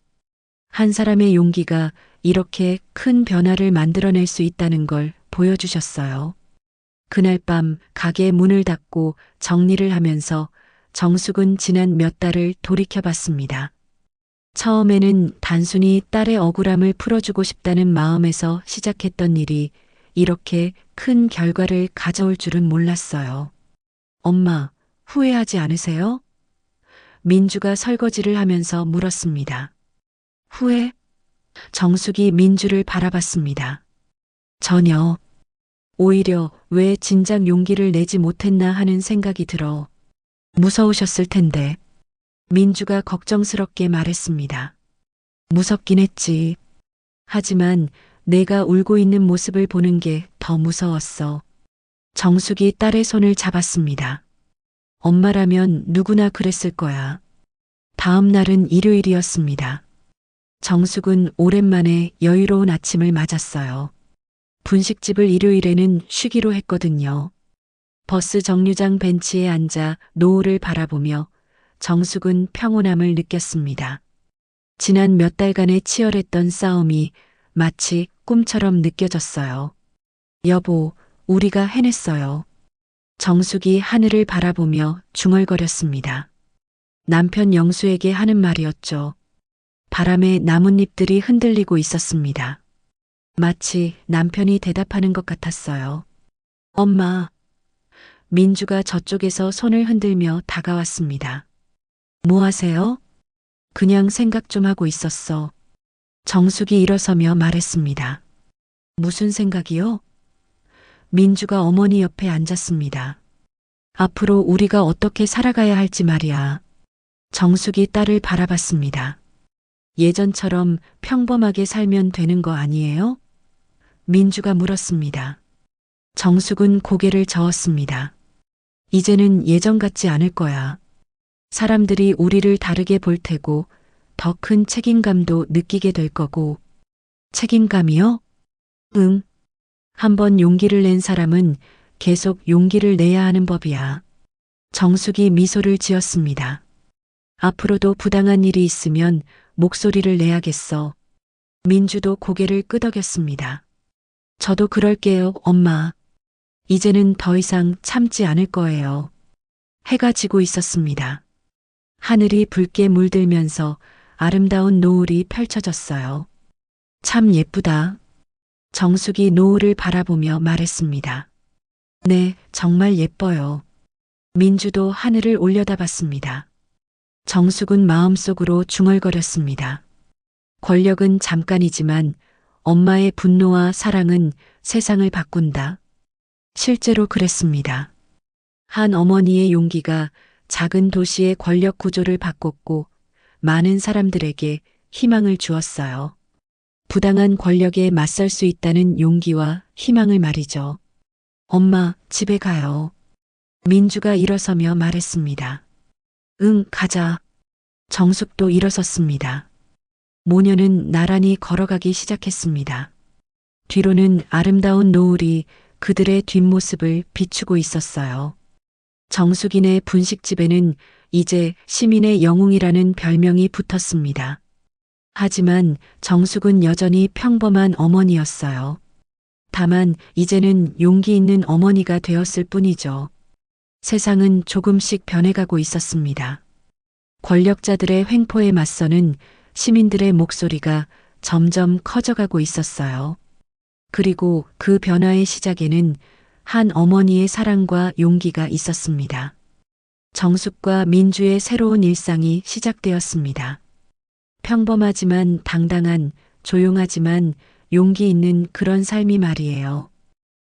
한 사람의 용기가 이렇게 큰 변화를 만들어낼 수 있다는 걸 보여주셨어요. 그날 밤 가게 문을 닫고 정리를 하면서 정숙은 지난 몇 달을 돌이켜봤습니다. 처음에는 단순히 딸의 억울함을 풀어주고 싶다는 마음에서 시작했던 일이 이렇게 큰 결과를 가져올 줄은 몰랐어요. 엄마, 후회하지 않으세요? 민주가 설거지를 하면서 물었습니다. 후회? 정숙이 민주를 바라봤습니다. 전혀. 오히려 왜 진작 용기를 내지 못했나 하는 생각이 들어. 무서우셨을 텐데. 민주가 걱정스럽게 말했습니다. 무섭긴 했지. 하지만 내가 울고 있는 모습을 보는 게 더 무서웠어. 정숙이 딸의 손을 잡았습니다. 엄마라면 누구나 그랬을 거야. 다음 날은 일요일이었습니다. 정숙은 오랜만에 여유로운 아침을 맞았어요. 분식집을 일요일에는 쉬기로 했거든요. 버스 정류장 벤치에 앉아 노을을 바라보며 정숙은 평온함을 느꼈습니다. 지난 몇 달간의 치열했던 싸움이 마치 꿈처럼 느껴졌어요. 여보, 우리가 해냈어요. 정숙이 하늘을 바라보며 중얼거렸습니다. 남편 영수에게 하는 말이었죠. 바람에 나뭇잎들이 흔들리고 있었습니다. 마치 남편이 대답하는 것 같았어요. 엄마. 민주가 저쪽에서 손을 흔들며 다가왔습니다. 뭐 하세요? 그냥 생각 좀 하고 있었어. 정숙이 일어서며 말했습니다. 무슨 생각이요? 민주가 어머니 옆에 앉았습니다. 앞으로 우리가 어떻게 살아가야 할지 말이야. 정숙이 딸을 바라봤습니다. 예전처럼 평범하게 살면 되는 거 아니에요? 민주가 물었습니다. 정숙은 고개를 저었습니다. 이제는 예전 같지 않을 거야. 사람들이 우리를 다르게 볼 테고 더 큰 책임감도 느끼게 될 거고. 책임감이요? 응. 한번 용기를 낸 사람은 계속 용기를 내야 하는 법이야. 정숙이 미소를 지었습니다. 앞으로도 부당한 일이 있으면 목소리를 내야겠어. 민주도 고개를 끄덕였습니다. 저도 그럴게요, 엄마. 이제는 더 이상 참지 않을 거예요. 해가 지고 있었습니다. 하늘이 붉게 물들면서 아름다운 노을이 펼쳐졌어요. 참 예쁘다. 정숙이 노을을 바라보며 말했습니다. 네, 정말 예뻐요. 민주도 하늘을 올려다봤습니다. 정숙은 마음속으로 중얼거렸습니다. 권력은 잠깐이지만 엄마의 분노와 사랑은 세상을 바꾼다. 실제로 그랬습니다. 한 어머니의 용기가 작은 도시의 권력 구조를 바꿨고 많은 사람들에게 희망을 주었어요. 부당한 권력에 맞설 수 있다는 용기와 희망을 말이죠. 엄마, 집에 가요. 민주가 일어서며 말했습니다. 응, 가자. 정숙도 일어섰습니다. 모녀는 나란히 걸어가기 시작했습니다. 뒤로는 아름다운 노을이 그들의 뒷모습을 비추고 있었어요. 정숙이네 분식집에는 이제 시민의 영웅이라는 별명이 붙었습니다. 하지만 정숙은 여전히 평범한 어머니였어요. 다만 이제는 용기 있는 어머니가 되었을 뿐이죠. 세상은 조금씩 변해가고 있었습니다. 권력자들의 횡포에 맞서는 시민들의 목소리가 점점 커져가고 있었어요. 그리고 그 변화의 시작에는 한 어머니의 사랑과 용기가 있었습니다. 정숙과 민주의 새로운 일상이 시작되었습니다. 평범하지만 당당한, 조용하지만 용기 있는 그런 삶이 말이에요.